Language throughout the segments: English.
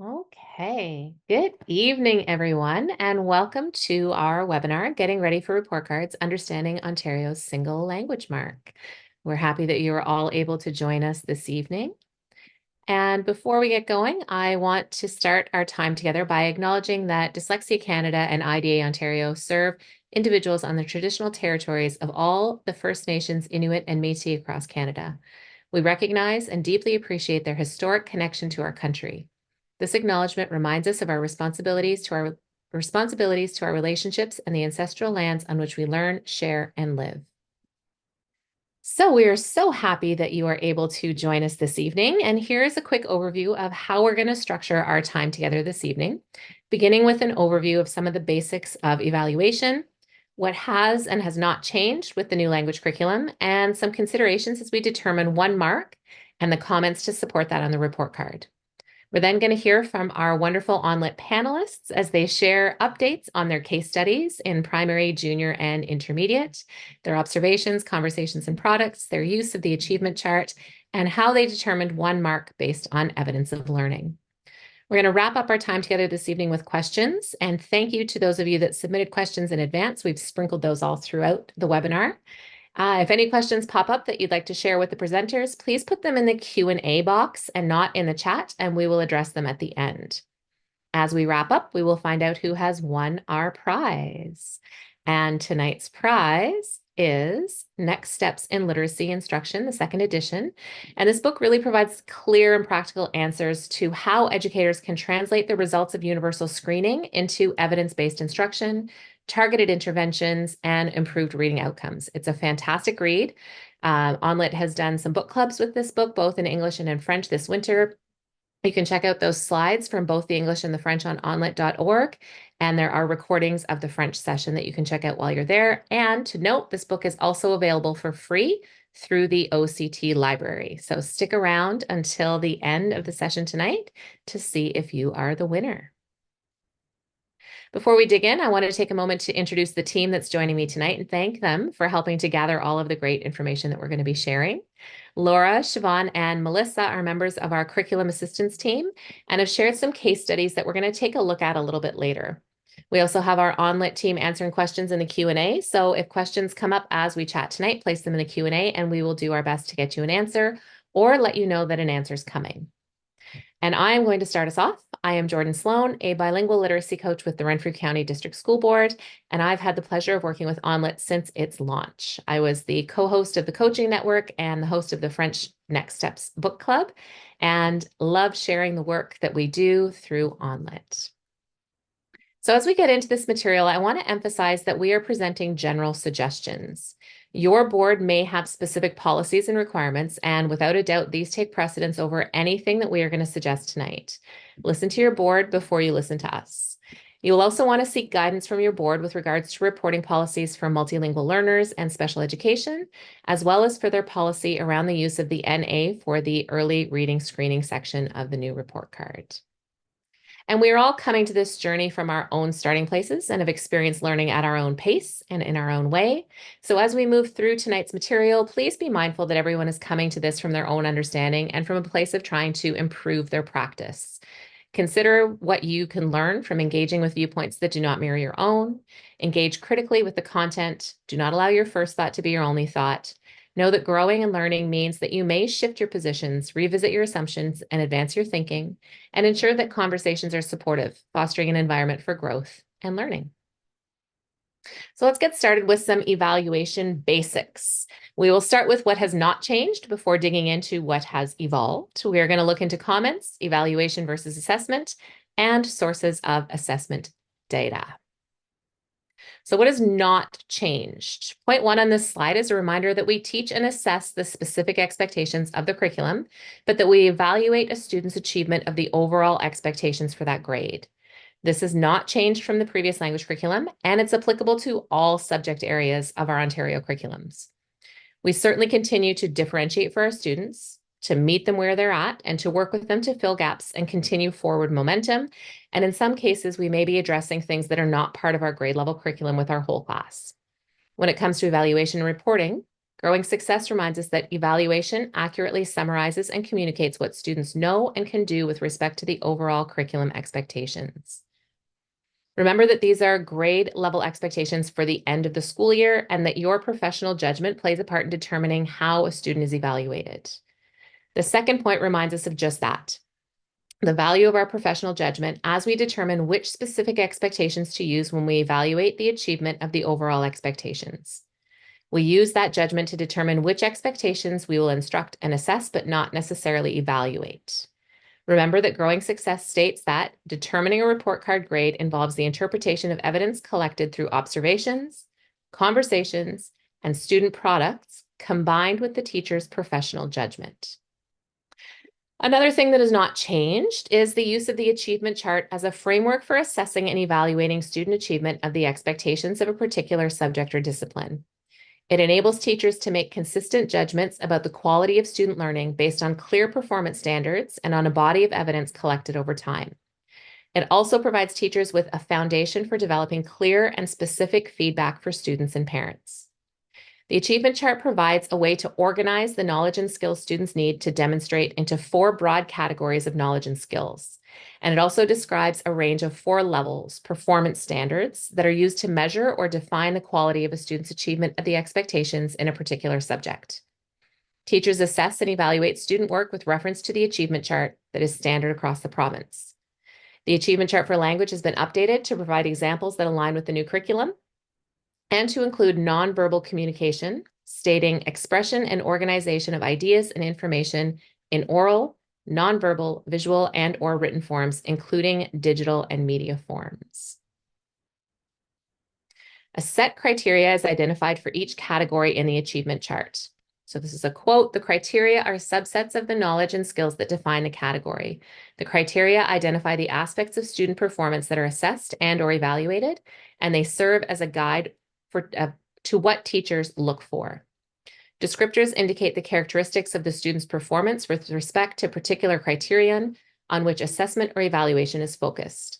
Okay, good evening, everyone, and welcome to our webinar, Getting Ready for Report Cards, Understanding Ontario's Single Language Mark. We're happy that you are all able to join us this evening. And before we get going, I want to start our time together by acknowledging that Dyslexia Canada and IDA Ontario serve individuals on the traditional territories of all the First Nations, Inuit, and Métis across Canada. We recognize and deeply appreciate their historic connection to our country. This acknowledgement reminds us of our responsibilities to our relationships and the ancestral lands on which we learn, share, and live. So we are so happy that you are able to join us this evening. And here's a quick overview of how we're going to structure our time together this evening, beginning with an overview of some of the basics of evaluation, what has and has not changed with the new language curriculum, and some considerations as we determine 1 mark and the comments to support that on the report card. We're then going to hear from our wonderful ONlit panelists as they share updates on their case studies in primary, junior, and intermediate, their observations, conversations, and products, their use of the achievement chart, and how they determined 1 mark based on evidence of learning. We're going to wrap up our time together this evening with questions, and thank you to those of you that submitted questions in advance. We've sprinkled those all throughout the webinar. If any questions pop up that you'd like to share with the presenters, please put them in the Q&A box and not in the chat, and we will address them at the end. As we wrap up, we will find out who has won our prize. And tonight's prize is Next Steps in Literacy Instruction, the 2nd edition. And this book really provides clear and practical answers to how educators can translate the results of universal screening into evidence-based instruction, targeted interventions, and improved reading outcomes. It's a fantastic read. ONlit has done some book clubs with this book, both in English and in French this winter. You can check out those slides from both the English and the French on onlit.org. And there are recordings of the French session that you can check out while you're there. And to note, this book is also available for free through the OCT library. So stick around until the end of the session tonight to see if you are the winner. Before we dig in, I want to take a moment to introduce the team that's joining me tonight and thank them for helping to gather all of the great information that we're going to be sharing. Laura, Siobhan, and Melissa are members of our curriculum assistance team and have shared some case studies that we're going to take a look at a little bit later. We also have our ONlit team answering questions in the Q&A. So if questions come up as we chat tonight, place them in the Q&A and we will do our best to get you an answer or let you know that an answer is coming. And I am going to start us off. I am Jordan Sloan, a bilingual literacy coach with the Renfrew County District School Board, and I've had the pleasure of working with ONlit since its launch. I was the co-host of the Coaching Network and the host of the French Next Steps Book Club, and love sharing the work that we do through ONlit. So as we get into this material, I want to emphasize that we are presenting general suggestions. Your board may have specific policies and requirements, and without a doubt, these take precedence over anything that we are going to suggest tonight. Listen to your board before you listen to us. You will also want to seek guidance from your board with regards to reporting policies for multilingual learners and special education, as well as for their policy around the use of the NA for the early reading screening section of the new report card. And we are all coming to this journey from our own starting places and have experienced learning at our own pace and in our own way. So as we move through tonight's material, please be mindful that everyone is coming to this from their own understanding and from a place of trying to improve their practice. Consider what you can learn from engaging with viewpoints that do not mirror your own. Engage critically with the content. Do not allow your first thought to be your only thought. Know that growing and learning means that you may shift your positions, revisit your assumptions, and advance your thinking, and ensure that conversations are supportive, fostering an environment for growth and learning. So let's get started with some evaluation basics. We will start with what has not changed before digging into what has evolved. We are going to look into comments, evaluation versus assessment, and sources of assessment data. So what has not changed? Point 1 on this slide is a reminder that we teach and assess the specific expectations of the curriculum, but that we evaluate a student's achievement of the overall expectations for that grade. This has not changed from the previous language curriculum, and it's applicable to all subject areas of our Ontario curriculums. We certainly continue to differentiate for our students, to meet them where they're at, and to work with them to fill gaps and continue forward momentum. And in some cases, we may be addressing things that are not part of our grade level curriculum with our whole class. When it comes to evaluation and reporting, Growing success reminds us that evaluation accurately summarizes and communicates what students know and can do with respect to the overall curriculum expectations. Remember that these are grade level expectations for the end of the school year and that your professional judgment plays a part in determining how a student is evaluated. The second point reminds us of just that, the value of our professional judgment as we determine which specific expectations to use when we evaluate the achievement of the overall expectations. We use that judgment to determine which expectations we will instruct and assess, but not necessarily evaluate. Remember that growing success states that determining a report card grade involves the interpretation of evidence collected through observations, conversations, and student products combined with the teacher's professional judgment. Another thing that has not changed is the use of the achievement chart as a framework for assessing and evaluating student achievement of the expectations of a particular subject or discipline. It enables teachers to make consistent judgments about the quality of student learning based on clear performance standards and on a body of evidence collected over time. It also provides teachers with a foundation for developing clear and specific feedback for students and parents. The achievement chart provides a way to organize the knowledge and skills students need to demonstrate into 4 broad categories of knowledge and skills. And it also describes a range of 4 levels, performance standards, that are used to measure or define the quality of a student's achievement of the expectations in a particular subject. Teachers assess and evaluate student work with reference to the achievement chart that is standard across the province. The achievement chart for language has been updated to provide examples that align with the new curriculum and to include nonverbal communication, stating expression and organization of ideas and information in oral, nonverbal, visual, and/or written forms, including digital and media forms. A set criteria is identified for each category in the achievement chart. So this is a quote: "The criteria are subsets of the knowledge and skills that define the category. The criteria identify the aspects of student performance that are assessed and/or evaluated, and they serve as a guide to what teachers look for. Descriptors indicate the characteristics of the student's performance with respect to particular criterion on which assessment or evaluation is focused.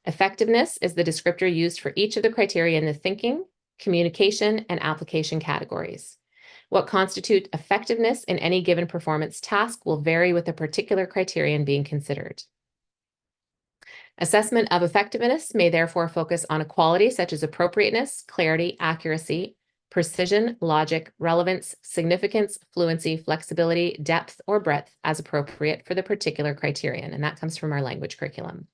Effectiveness is the descriptor used for each of the criteria in the thinking, communication, and application categories. What constitutes effectiveness in any given performance task will vary with the particular criterion being considered. Assessment of effectiveness may therefore focus on a quality such as appropriateness, clarity, accuracy, precision, logic, relevance, significance, fluency, flexibility, depth, or breadth as appropriate for the particular criterion." And that comes from our language curriculum.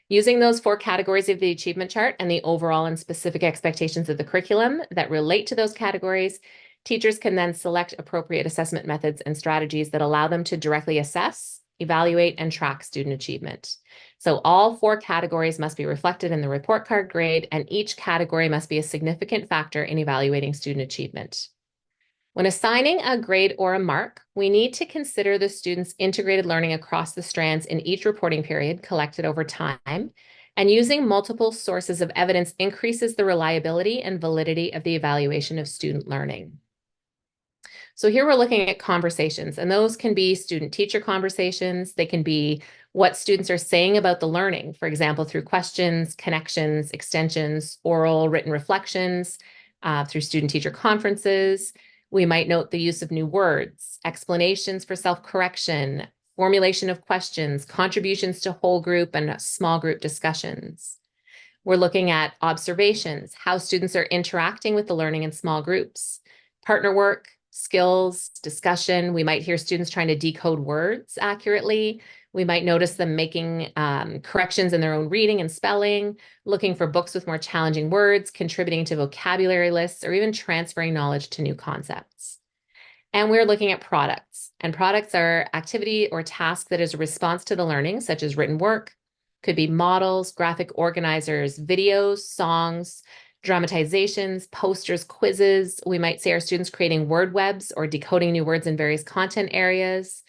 Using those 4 categories of the achievement chart and the overall and specific expectations of the curriculum that relate to those categories, teachers can then select appropriate assessment methods and strategies that allow them to directly assess, evaluate, and track student achievement. So all 4 categories must be reflected in the report card grade, and each category must be a significant factor in evaluating student achievement. When assigning a grade or a mark, we need to consider the student's integrated learning across the strands in each reporting period collected over time, and using multiple sources of evidence increases the reliability and validity of the evaluation of student learning. So here we're looking at conversations, and those can be student-teacher conversations. They can be what students are saying about the learning, for example, through questions, connections, extensions, oral, written reflections, through student-teacher conferences. We might note the use of new words, explanations for self-correction, formulation of questions, contributions to whole group and small group discussions. We're looking at observations, how students are interacting with the learning in small groups, partner work, skills, discussion. We might hear students trying to decode words accurately. We might notice them making corrections in their own reading and spelling, looking for books with more challenging words, contributing to vocabulary lists, or even transferring knowledge to new concepts. And we're looking at products. And products are activity or task that is a response to the learning, such as written work, could be models, graphic organizers, videos, songs, dramatizations, posters, quizzes. We might say our students creating word webs or decoding new words in various content areas,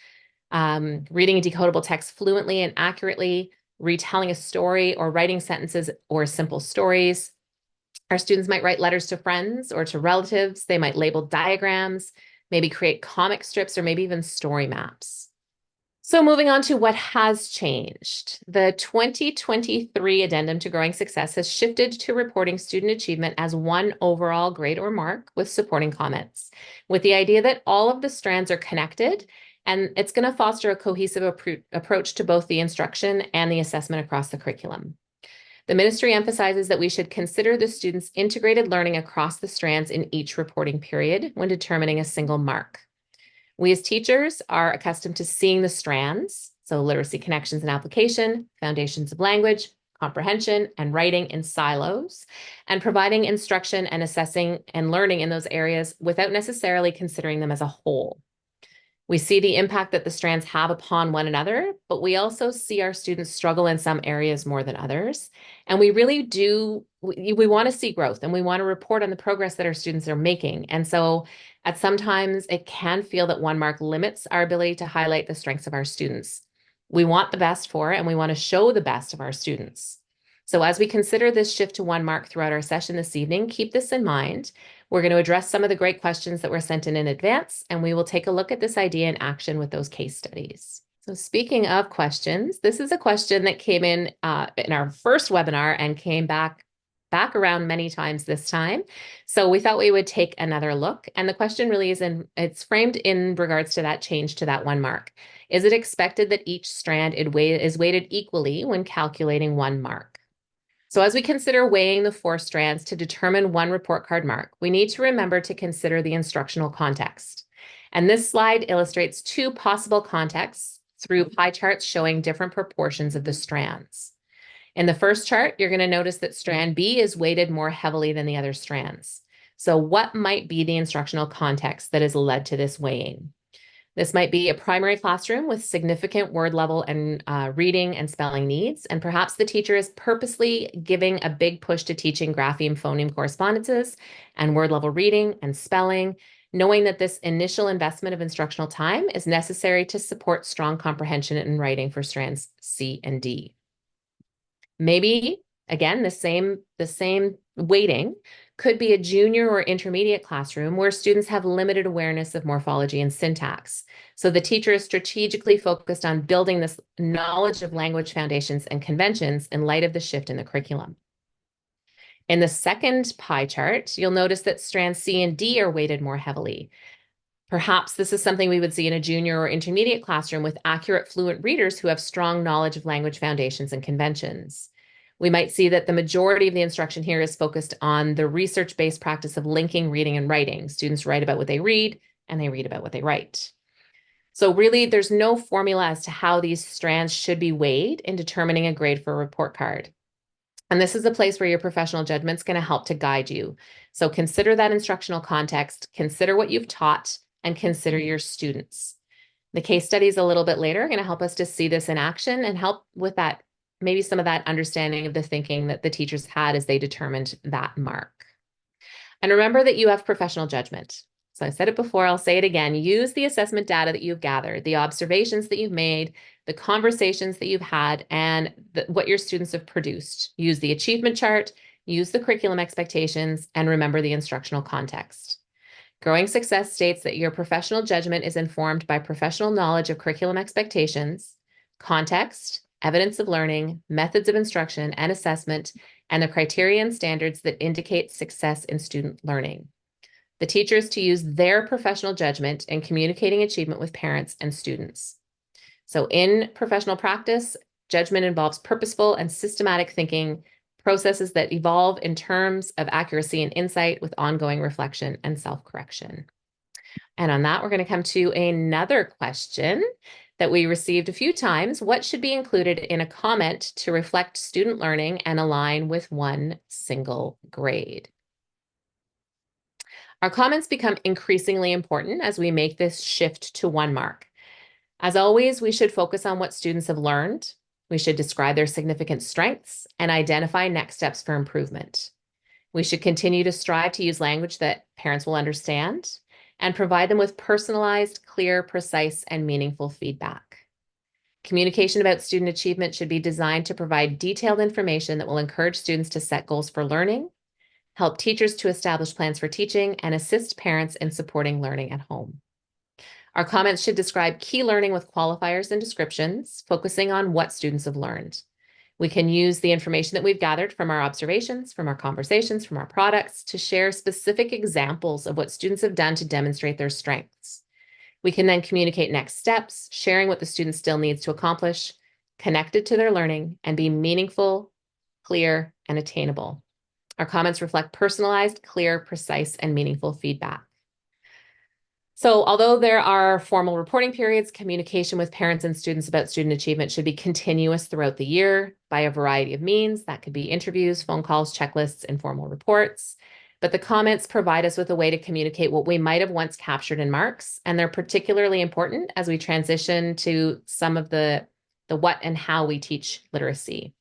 reading a decodable text fluently and accurately, retelling a story or writing sentences or simple stories. Our students might write letters to friends or to relatives. They might label diagrams, maybe create comic strips, or maybe even story maps. So moving on to what has changed. The 2023 Addendum to Growing Success has shifted to reporting student achievement as one overall grade or mark with supporting comments, with the idea that all of the strands are connected, and it's going to foster a cohesive approach to both the instruction and the assessment across the curriculum. The ministry emphasizes that we should consider the students' integrated learning across the strands in each reporting period when determining a single mark. We as teachers are accustomed to seeing the strands, so literacy, connections, and application, foundations of language, comprehension, and writing in silos, and providing instruction and assessing and learning in those areas without necessarily considering them as a whole. We see the impact that the strands have upon one another, but we also see our students struggle in some areas more than others. And we really do, we want to see growth, and we want to report on the progress that our students are making. And so at sometimes it can feel that one mark limits our ability to highlight the strengths of our students. We want the best for it, and we want to show the best of our students. So as we consider this shift to one mark throughout our session this evening, keep this in mind. We're going to address some of the great questions that were sent in advance, and we will take a look at this idea in action with those case studies. So speaking of questions, this is a question that came in our first webinar and came back around many times this time. So we thought we would take another look. And the question really it's framed in regards to that change to that one mark. Is it expected that each strand is weighted equally when calculating one mark? So as we consider weighing the 4 strands to determine one report card mark, we need to remember to consider the instructional context. And this slide illustrates 2 possible contexts through pie charts showing different proportions of the strands. In the first chart, you're going to notice that strand B is weighted more heavily than the other strands. So what might be the instructional context that has led to this weighing? This might be a primary classroom with significant word level and reading and spelling needs, and perhaps the teacher is purposely giving a big push to teaching grapheme-phoneme correspondences and word level reading and spelling, knowing that this initial investment of instructional time is necessary to support strong comprehension and writing for strands C and D. Maybe, again, the same weighting could be a junior or intermediate classroom where students have limited awareness of morphology and syntax. So the teacher is strategically focused on building this knowledge of language foundations and conventions in light of the shift in the curriculum. In the second pie chart, you'll notice that strands C and D are weighted more heavily. Perhaps this is something we would see in a junior or intermediate classroom with accurate, fluent readers who have strong knowledge of language foundations and conventions. We might see that the majority of the instruction here is focused on the research-based practice of linking reading and writing. Students write about what they read, and they read about what they write. So really, there's no formula as to how these strands should be weighed in determining a grade for a report card. And this is a place where your professional judgment is going to help to guide you. So consider that instructional context, consider what you've taught, and consider your students. The case studies a little bit later are going to help us to see this in action and help with that, maybe some of that understanding of the thinking that the teachers had as they determined that mark. And remember that you have professional judgment. So I said it before, I'll say it again. Use the assessment data that you've gathered, the observations that you've made, the conversations that you've had, and what your students have produced. Use the achievement chart, use the curriculum expectations, and remember the instructional context. Growing Success states that your professional judgment is informed by professional knowledge of curriculum expectations, context, evidence of learning, methods of instruction and assessment, and the criteria and standards that indicate success in student learning. The teacher is to use their professional judgment in communicating achievement with parents and students. So in professional practice, judgment involves purposeful and systematic thinking, processes that evolve in terms of accuracy and insight with ongoing reflection and self-correction. And on that, we're going to come to another question that we received a few times. What should be included in a comment to reflect student learning and align with one single grade? Our comments become increasingly important as we make this shift to one mark. As always, we should focus on what students have learned. We should describe their significant strengths and identify next steps for improvement. We should continue to strive to use language that parents will understand and provide them with personalized, clear, precise, and meaningful feedback. Communication about student achievement should be designed to provide detailed information that will encourage students to set goals for learning, help teachers to establish plans for teaching, and assist parents in supporting learning at home. Our comments should describe key learning with qualifiers and descriptions, focusing on what students have learned. We can use the information that we've gathered from our observations, from our conversations, from our products to share specific examples of what students have done to demonstrate their strengths. We can then communicate next steps, sharing what the student still needs to accomplish, connected to their learning, and be meaningful, clear, and attainable. Our comments reflect personalized, clear, precise, and meaningful feedback. So although there are formal reporting periods, communication with parents and students about student achievement should be continuous throughout the year by a variety of means. That could be interviews, phone calls, checklists, informal reports. But the comments provide us with a way to communicate what we might have once captured in marks, and they're particularly important as we transition to some of the what and how we teach literacy.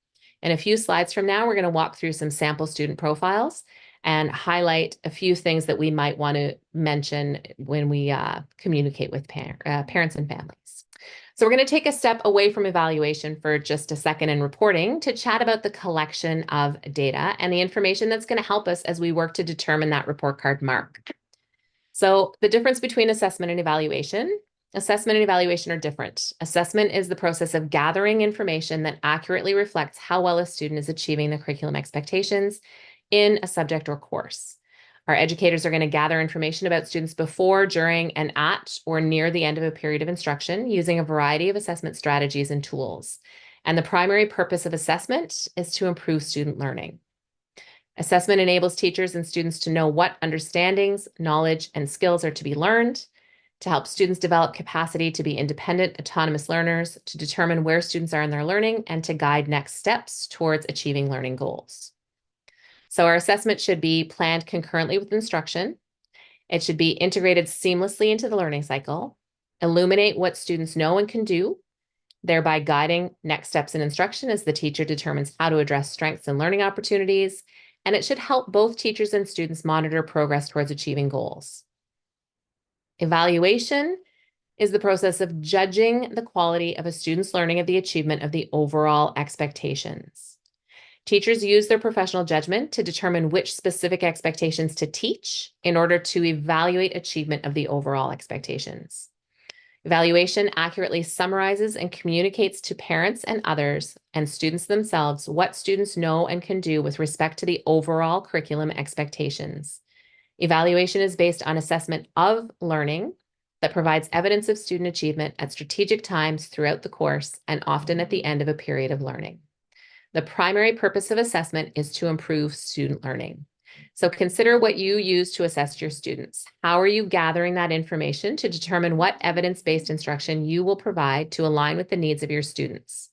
In a few slides from now, we're going to walk through some sample student profiles and highlight a few things that we might want to mention when we communicate with parents and families. So we're going to take a step away from evaluation for just a second in reporting to chat about the collection of data and the information that's going to help us as we work to determine that report card mark. So the difference between assessment and evaluation. Assessment and evaluation are different. Assessment is the process of gathering information that accurately reflects how well a student is achieving the curriculum expectations in a subject or course. Our educators are going to gather information about students before, during, and at or near the end of a period of instruction using a variety of assessment strategies and tools. And the primary purpose of assessment is to improve student learning. Assessment enables teachers and students to know what understandings, knowledge, and skills are to be learned, to help students develop capacity to be independent, autonomous learners, to determine where students are in their learning, and to guide next steps towards achieving learning goals. So our assessment should be planned concurrently with instruction. It should be integrated seamlessly into the learning cycle, illuminate what students know and can do, thereby guiding next steps in instruction as the teacher determines how to address strengths and learning opportunities. And it should help both teachers and students monitor progress towards achieving goals. Evaluation is the process of judging the quality of a student's learning of the achievement of the overall expectations. Teachers use their professional judgment to determine which specific expectations to teach in order to evaluate achievement of the overall expectations. Evaluation accurately summarizes and communicates to parents and others and students themselves what students know and can do with respect to the overall curriculum expectations. Evaluation is based on assessment of learning that provides evidence of student achievement at strategic times throughout the course and often at the end of a period of learning. The primary purpose of assessment is to improve student learning. So consider what you use to assess your students. How are you gathering that information to determine what evidence-based instruction you will provide to align with the needs of your students?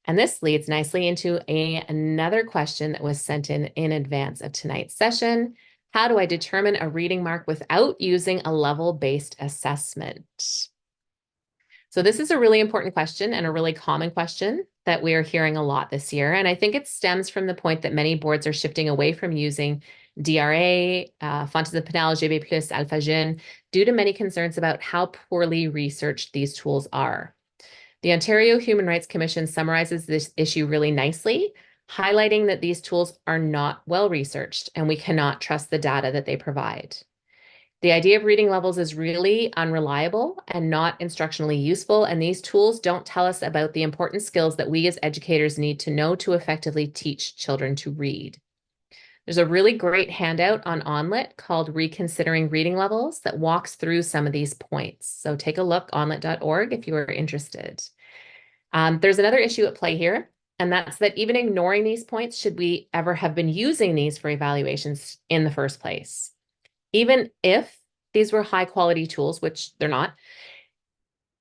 And this leads nicely into another question that was sent in advance of tonight's session. How do I determine a reading mark without using a level-based assessment? So this is a really important question and a really common question that we are hearing a lot this year. And I think it stems from the point that many boards are shifting away from using DRA, Fontes de Pinel, GB+, AlphaGen, due to many concerns about how poorly researched these tools are. The Ontario Human Rights Commission summarizes this issue really nicely, highlighting that these tools are not well researched and we cannot trust the data that they provide. The idea of reading levels is really unreliable and not instructionally useful, and these tools don't tell us about the important skills that we as educators need to know to effectively teach children to read. There's a really great handout on ONlit called Reconsidering Reading Levels that walks through some of these points. So take a look, onlit.org, if you are interested. There's another issue at play here, and that's that even ignoring these points, should we ever have been using these for evaluations in the first place? Even if these were high quality tools, which they're not,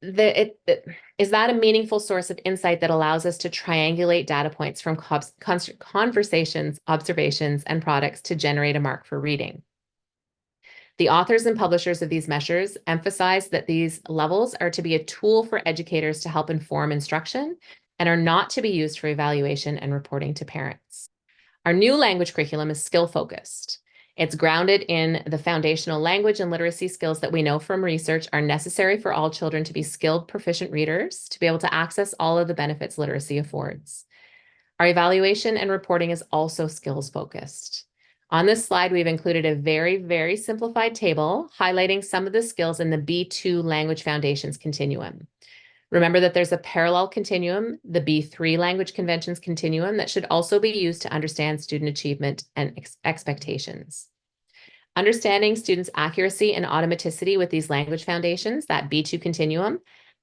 is that a meaningful source of insight that allows us to triangulate data points from conversations, observations, and products to generate a mark for reading? The authors and publishers of these measures emphasize that these levels are to be a tool for educators to help inform instruction and are not to be used for evaluation and reporting to parents. Our new language curriculum is skill-focused. It's grounded in the foundational language and literacy skills that we know from research are necessary for all children to be skilled, proficient readers, to be able to access all of the benefits literacy affords. Our evaluation and reporting is also skills-focused. On this slide, we've included a very, very simplified table highlighting some of the skills in the B2 Language Foundations continuum. Remember that there's a parallel continuum, the B3 Language Conventions continuum, that should also be used to understand student achievement and expectations. Understanding students' accuracy and automaticity with these language foundations, that B2 continuum,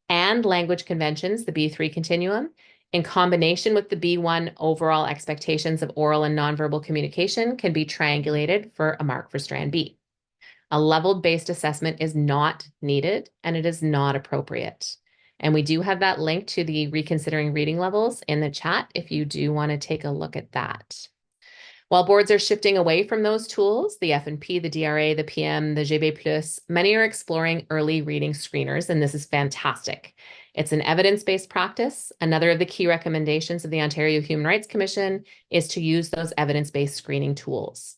and language conventions, the B3 continuum, in combination with the B1 overall expectations of oral and nonverbal communication, can be triangulated for a mark for strand B. A level-based assessment is not needed, and it is not appropriate. And we do have that link to the Reconsidering Reading Levels in the chat if you do want to take a look at that. While boards are shifting away from those tools, the F&P, the DRA, the PM, the GB+, many are exploring early reading screeners, and this is fantastic. It's an evidence-based practice. Another of the key recommendations of the Ontario Human Rights Commission is to use those evidence-based screening tools.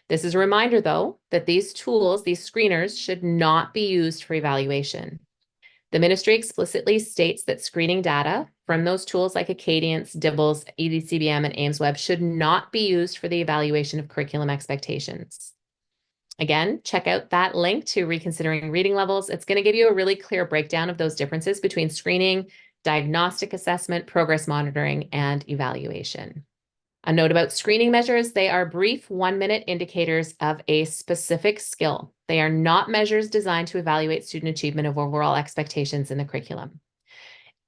This is a reminder, though, that these tools, these screeners, should not be used for evaluation. The ministry explicitly states that screening data from those tools like Acadience, DIBELS, EDCBM, and AIMSweb should not be used for the evaluation of curriculum expectations. Again, check out that link to Reconsidering Reading Levels. It's going to give you a really clear breakdown of those differences between screening, diagnostic assessment, progress monitoring, and evaluation. A note about screening measures: they are brief 1-minute indicators of a specific skill. They are not measures designed to evaluate student achievement of overall expectations in the curriculum.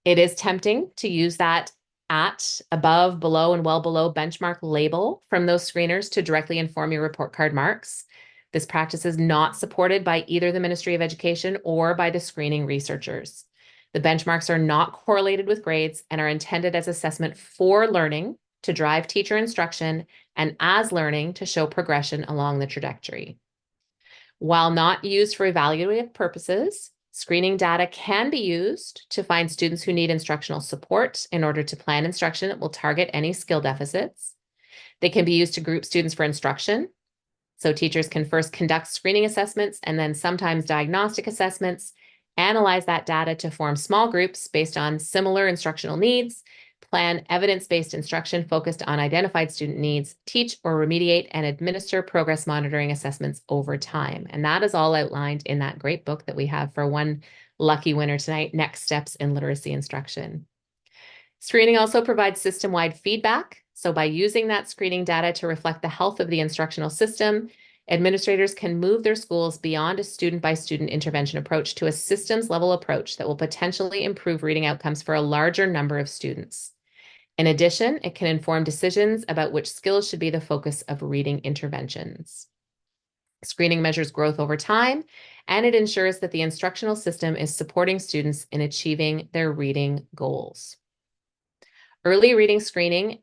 It is tempting to use that at, above, below, and well below benchmark label from those screeners to directly inform your report card marks. This practice is not supported by either the Ministry of Education or by the screening researchers. The benchmarks are not correlated with grades and are intended as assessment for learning, to drive teacher instruction, and as learning to show progression along the trajectory. While not used for evaluative purposes, screening data can be used to find students who need instructional support in order to plan instruction that will target any skill deficits. They can be used to group students for instruction. So teachers can first conduct screening assessments and then sometimes diagnostic assessments, analyze that data to form small groups based on similar instructional needs, plan evidence-based instruction focused on identified student needs, teach or remediate, and administer progress monitoring assessments over time. And that is all outlined in that great book that we have for one lucky winner tonight, Next Steps in Literacy Instruction. Screening also provides system-wide feedback. So by using that screening data to reflect the health of the instructional system, administrators can move their schools beyond a student-by-student intervention approach to a systems-level approach that will potentially improve reading outcomes for a larger number of students. In addition, it can inform decisions about which skills should be the focus of reading interventions. Screening measures growth over time, and it ensures that the instructional system is supporting students in achieving their reading goals. Early reading screening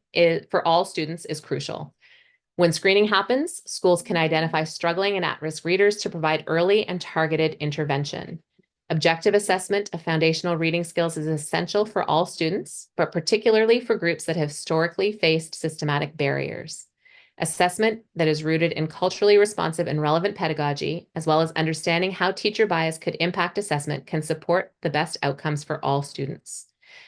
for all students is crucial. When screening happens, schools can identify struggling and at-risk readers to provide early and targeted intervention. Objective assessment of foundational reading skills is essential for all students, but particularly for groups that have historically faced systematic barriers. Assessment that is rooted in culturally responsive and relevant pedagogy, as well as understanding how teacher bias could impact assessment, can support the best outcomes for all students.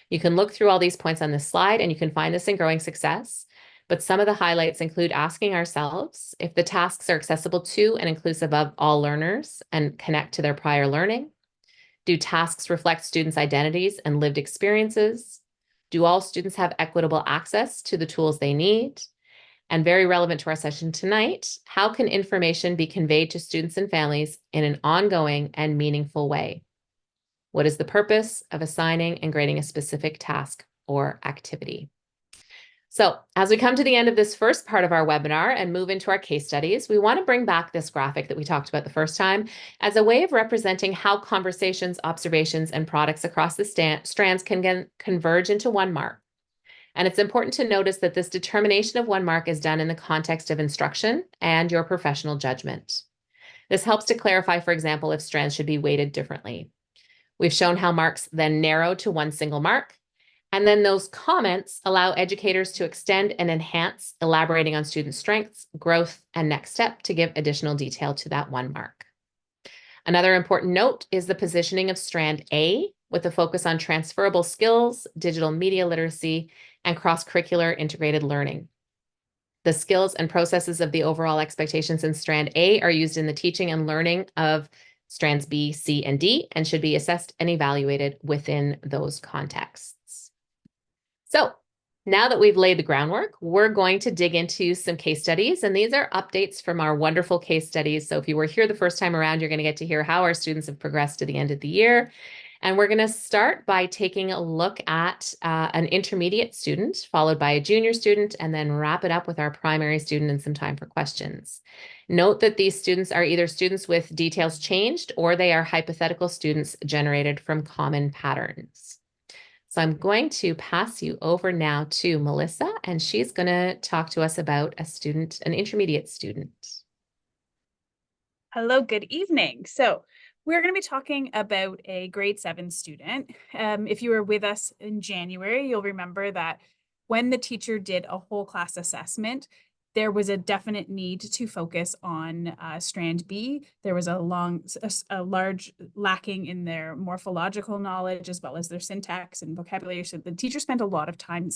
You can look through all these points on this slide, and you can find this in Growing Success. But some of the highlights include asking ourselves if the tasks are accessible to and inclusive of all learners and connect to their prior learning. Do tasks reflect students' identities and lived experiences? Do all students have equitable access to the tools they need? And very relevant to our session tonight, how can information be conveyed to students and families in an ongoing and meaningful way? What is the purpose of assigning and grading a specific task or activity? So as we come to the end of this first part of our webinar and move into our case studies, we want to bring back this graphic that we talked about the first time as a way of representing how conversations, observations, and products across the strands can converge into one mark. And it's important to notice that this determination of one mark is done in the context of instruction and your professional judgment. This helps to clarify, for example, if strands should be weighted differently. We've shown how marks then narrow to one single mark. And then those comments allow educators to extend and enhance, elaborating on student strengths, growth, and next step to give additional detail to that one mark. Another important note is the positioning of strand A with a focus on transferable skills, digital media literacy, and cross-curricular integrated learning. The skills and processes of the overall expectations in Strand A are used in the teaching and learning of Strands B, C, and D, and should be assessed and evaluated within those contexts. So now that we've laid the groundwork, we're going to dig into some case studies, and these are updates from our wonderful case studies. So if you were here the first time around, you're going to get to hear how our students have progressed to the end of the year. And we're going to start by taking a look at an intermediate student, followed by a junior student, and then wrap it up with our primary student and some time for questions. Note that these students are either students with details changed or they are hypothetical students generated from common patterns. So I'm going to pass you over now to Melissa, and she's going to talk to us about a student, an intermediate student. Hello, good evening. So we're going to be talking about a grade 7 student. If you were with us in January, you'll remember that when the teacher did a whole class assessment, there was a definite need to focus on Strand B. There was a large lacking in their morphological knowledge as well as their syntax and vocabulary. So the teacher spent a lot of time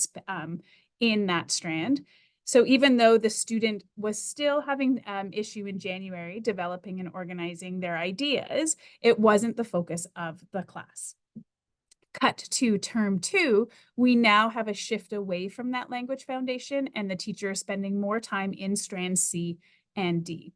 in that strand. So even though the student was still having issue in January developing and organizing their ideas, it wasn't the focus of the class. Cut to term 2, we now have a shift away from that language foundation, and the teacher is spending more time in strands C and D.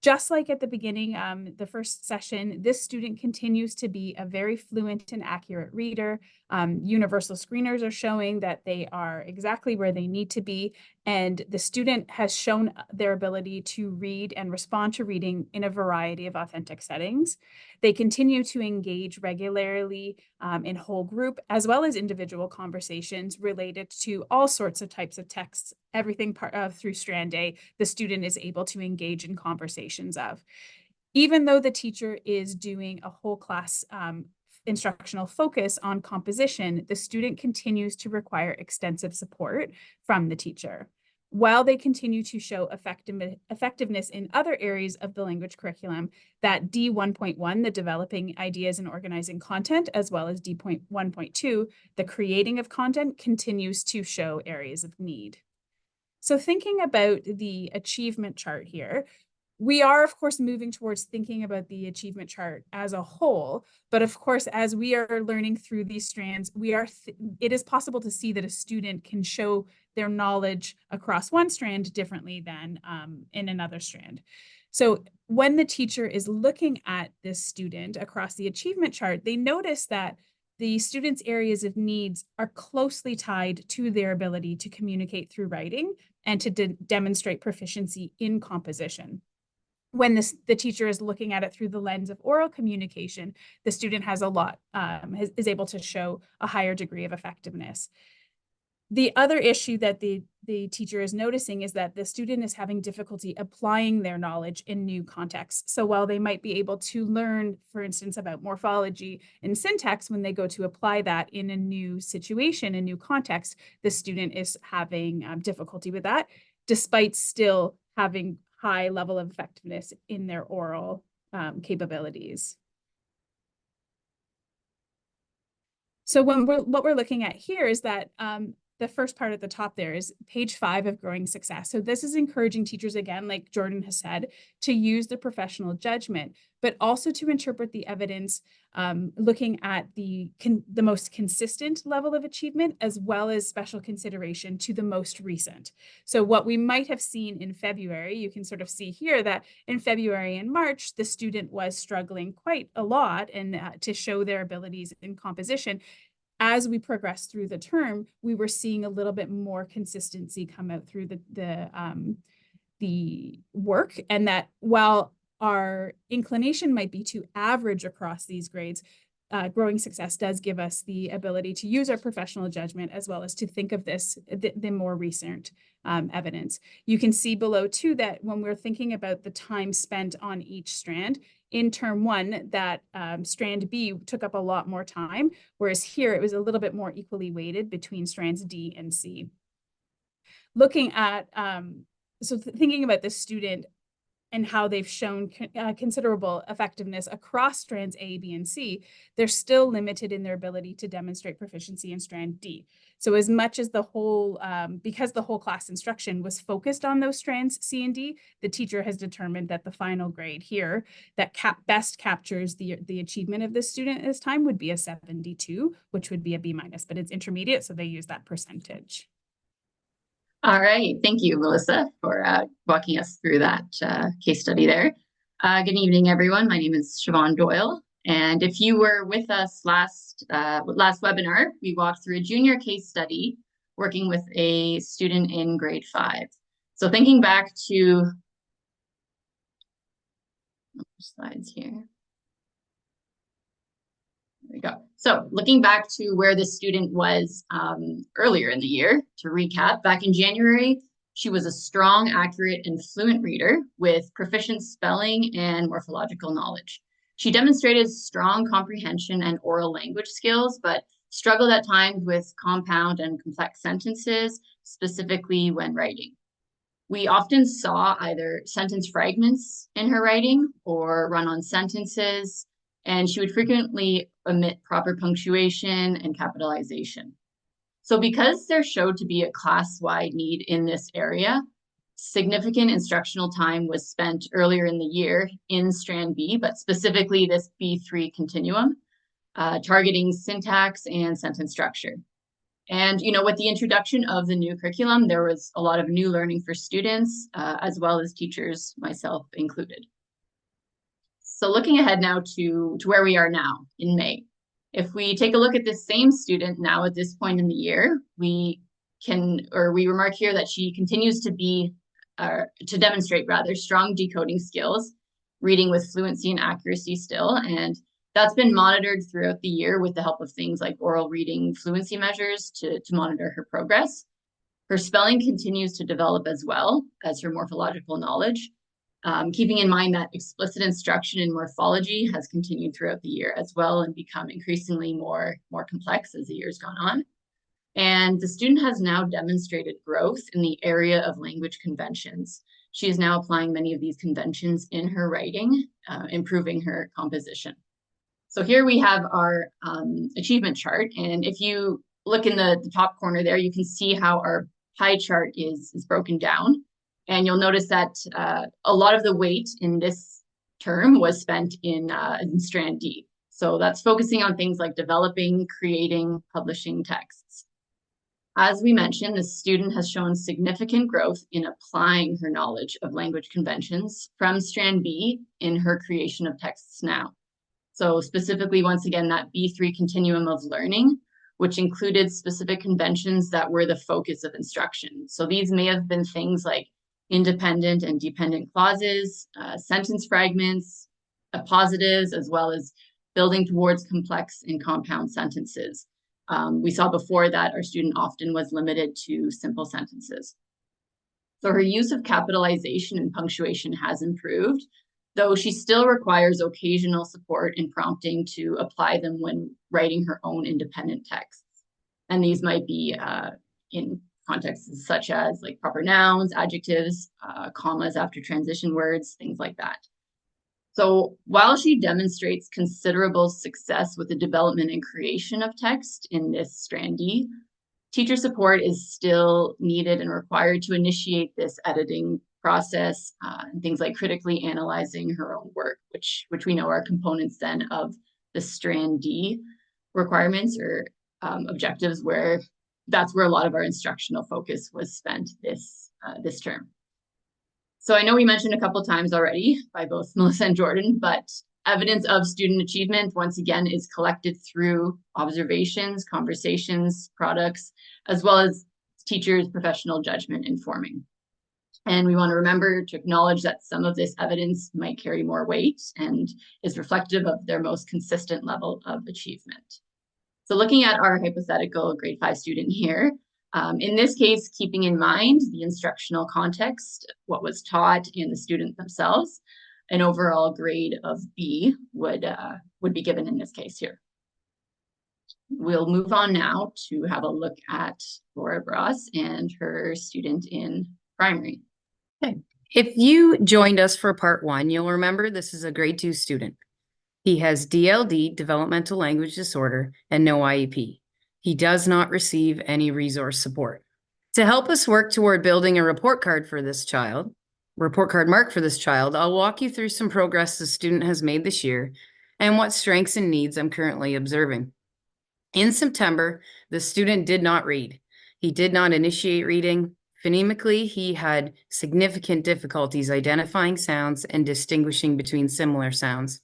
Just like at the beginning, the first session, this student continues to be a very fluent and accurate reader. Universal screeners are showing that they are exactly where they need to be, and the student has shown their ability to read and respond to reading in a variety of authentic settings. They continue to engage regularly in whole group as well as individual conversations related to all sorts of types of texts, everything through Strand A, the student is able to engage in conversations of. Even though the teacher is doing a whole class instructional focus on composition, the student continues to require extensive support from the teacher. While they continue to show effectiveness in other areas of the language curriculum, that D1.1, the developing ideas and organizing content, as well as D1.2, the creating of content, continues to show areas of need. So thinking about the achievement chart here, we are, of course, moving towards thinking about the achievement chart as a whole. But of course, as we are learning through these strands, it is possible to see that a student can show their knowledge across one strand differently than in another strand. So when the teacher is looking at this student across the achievement chart, they notice that the student's areas of needs are closely tied to their ability to communicate through writing and to demonstrate proficiency in composition. When the teacher is looking at it through the lens of oral communication, the student has is able to show a higher degree of effectiveness. The other issue that the teacher is noticing is that the student is having difficulty applying their knowledge in new contexts. So while they might be able to learn, for instance, about morphology and syntax, when they go to apply that in a new situation, a new context, the student is having difficulty with that, despite still having high level of effectiveness in their oral capabilities. So what we're looking at here is that the first part at the top there is page 5 of Growing Success. So this is encouraging teachers, again, like Jordan has said, to use the professional judgment, but also to interpret the evidence, looking at the most consistent level of achievement, as well as special consideration to the most recent. So what we might have seen in February, you can sort of see here that in February and March, the student was struggling quite a lot and to show their abilities in composition. As we progressed through the term, we were seeing a little bit more consistency come out through the work, and that while our inclination might be to average across these grades, Growing Success does give us the ability to use our professional judgment as well as to think of this, the more recent evidence. You can see below too that when we're thinking about the time spent on each strand, in term 1, that strand B took up a lot more time, whereas here it was a little bit more equally weighted between strands D and C. Looking at, thinking about the student and how they've shown considerable effectiveness across strands A, B, and C, they're still limited in their ability to demonstrate proficiency in strand D. So as much as because the whole class instruction was focused on those strands C and D, the teacher has determined that the final grade here that best captures the achievement of this student at this time would be a 72, which would be a B minus, but it's intermediate, so they use that percentage. All right, thank you, Melissa, for walking us through that case study there. Good evening, everyone. My name is Siobain Doyle, and if you were with us last webinar, we walked through a junior case study working with a student in grade 5. So thinking back to slides here. There we go. So looking back to where the student was earlier in the year, to recap, back in January, she was a strong, accurate, and fluent reader with proficient spelling and morphological knowledge. She demonstrated strong comprehension and oral language skills, but struggled at times with compound and complex sentences, specifically when writing. We often saw either sentence fragments in her writing or run-on sentences, and she would frequently omit proper punctuation and capitalization. So because there showed to be a class-wide need in this area, significant instructional time was spent earlier in the year in Strand B, but specifically this B3 continuum, targeting syntax and sentence structure. And, with the introduction of the new curriculum, there was a lot of new learning for students, as well as teachers, myself included. So looking ahead now to where we are now in May, if we take a look at this same student now at this point in the year, we remark here that she continues to demonstrate strong decoding skills, reading with fluency and accuracy still, and that's been monitored throughout the year with the help of things like oral reading fluency measures to monitor her progress. Her spelling continues to develop as well as her morphological knowledge, keeping in mind that explicit instruction in morphology has continued throughout the year as well and become increasingly more complex as the year's gone on. And the student has now demonstrated growth in the area of language conventions. She is now applying many of these conventions in her writing, improving her composition. So here we have our achievement chart. And if you look in the top corner there, you can see how our pie chart is broken down. And you'll notice that a lot of the weight in this term was spent in Strand D. So that's focusing on things like developing, creating, publishing texts. As we mentioned, the student has shown significant growth in applying her knowledge of language conventions from Strand B in her creation of texts now. So specifically, once again, that B3 continuum of learning, which included specific conventions that were the focus of instruction. So these may have been things like independent and dependent clauses, sentence fragments, appositives, as well as building towards complex and compound sentences. We saw before that our student often was limited to simple sentences. So her use of capitalization and punctuation has improved, though she still requires occasional support in prompting to apply them when writing her own independent texts. And these might be in contexts such as like proper nouns, adjectives, commas after transition words, things like that. So while she demonstrates considerable success with the development and creation of text in this Strand D, teacher support is still needed and required to initiate this editing process, and things like critically analyzing her own work, which we know are components then of the Strand D requirements or objectives, where that's where a lot of our instructional focus was spent this term. So I know we mentioned a couple times already by both Melissa and Jordan, but evidence of student achievement, once again, is collected through observations, conversations, products, as well as teachers' professional judgment informing. And we want to remember to acknowledge that some of this evidence might carry more weight and is reflective of their most consistent level of achievement. So looking at our hypothetical grade 5 student here, in this case, keeping in mind the instructional context, what was taught, and the student themselves, an overall grade of B would be given in this case here. We'll move on now to have a look at Laura Bross and her student in primary. Okay. If you joined us for part 1, you'll remember this is a grade 2 student. He has DLD, developmental language disorder, and no IEP. He does not receive any resource support. To help us work toward building a report card mark for this child, I'll walk you through some progress the student has made this year and what strengths and needs I'm currently observing. In September, the student did not read. He did not initiate reading. Phonemically, he had significant difficulties identifying sounds and distinguishing between similar sounds.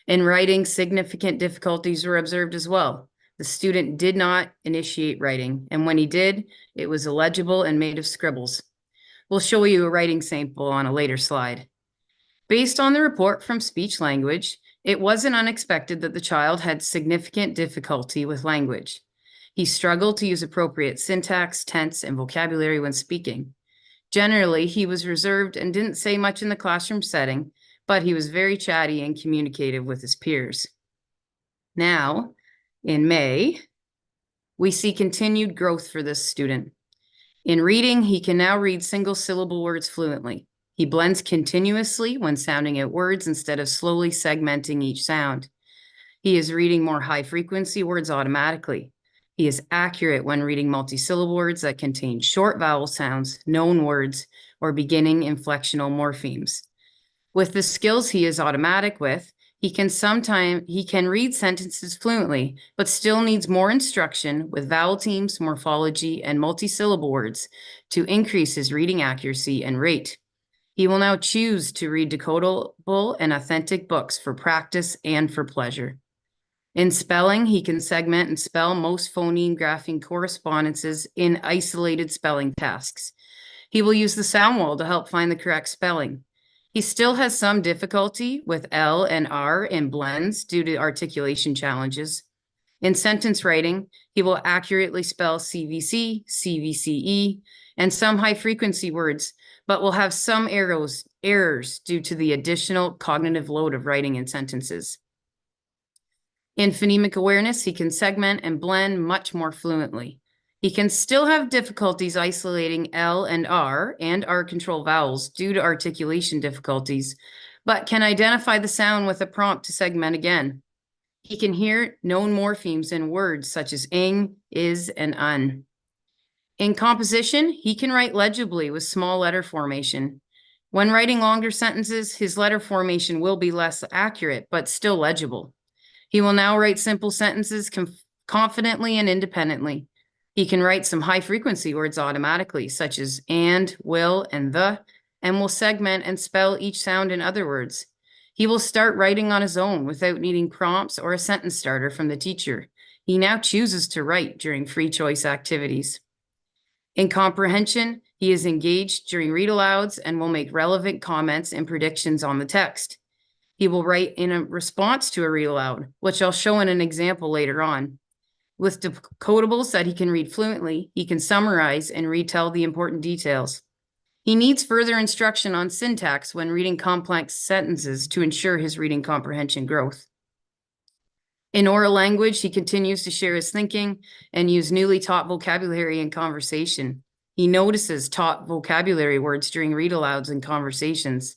In writing, significant difficulties were observed as well. The student did not initiate writing, and when he did, it was illegible and made of scribbles. We'll show you a writing sample on a later slide. Based on the report from speech language, it wasn't unexpected that the child had significant difficulty with language. He struggled to use appropriate syntax, tense, and vocabulary when speaking. Generally, he was reserved and didn't say much in the classroom setting, but he was very chatty and communicative with his peers. Now, in May, we see continued growth for this student. In reading, he can now read single-syllable words fluently. He blends continuously when sounding out words instead of slowly segmenting each sound. He is reading more high-frequency words automatically. He is accurate when reading multisyllable words that contain short vowel sounds, known words, or beginning inflectional morphemes. With the skills he is automatic with, he can read sentences fluently, but still needs more instruction with vowel teams, morphology, and multisyllable words to increase his reading accuracy and rate. He will now choose to read decodable and authentic books for practice and for pleasure. In spelling, he can segment and spell most phoneme grapheme correspondences in isolated spelling tasks. He will use the sound wall to help find the correct spelling. He still has some difficulty with L and R in blends due to articulation challenges. In sentence writing, he will accurately spell CVC, CVCE, and some high-frequency words, but will have some errors due to the additional cognitive load of writing in sentences. In phonemic awareness, he can segment and blend much more fluently. He can still have difficulties isolating L and R control vowels due to articulation difficulties, but can identify the sound with a prompt to segment again. He can hear known morphemes in words such as ing, is, and un. In composition, he can write legibly with small letter formation. When writing longer sentences, his letter formation will be less accurate, but still legible. He will now write simple sentences confidently and independently. He can write some high-frequency words automatically, such as and, will, and the, and will segment and spell each sound in other words. He will start writing on his own without needing prompts or a sentence starter from the teacher. He now chooses to write during free choice activities. In comprehension, he is engaged during read-alouds and will make relevant comments and predictions on the text. He will write in a response to a read-aloud, which I'll show in an example later on. With decodables that he can read fluently, he can summarize and retell the important details. He needs further instruction on syntax when reading complex sentences to ensure his reading comprehension growth. In oral language, he continues to share his thinking and use newly taught vocabulary in conversation. He notices taught vocabulary words during read-alouds and conversations.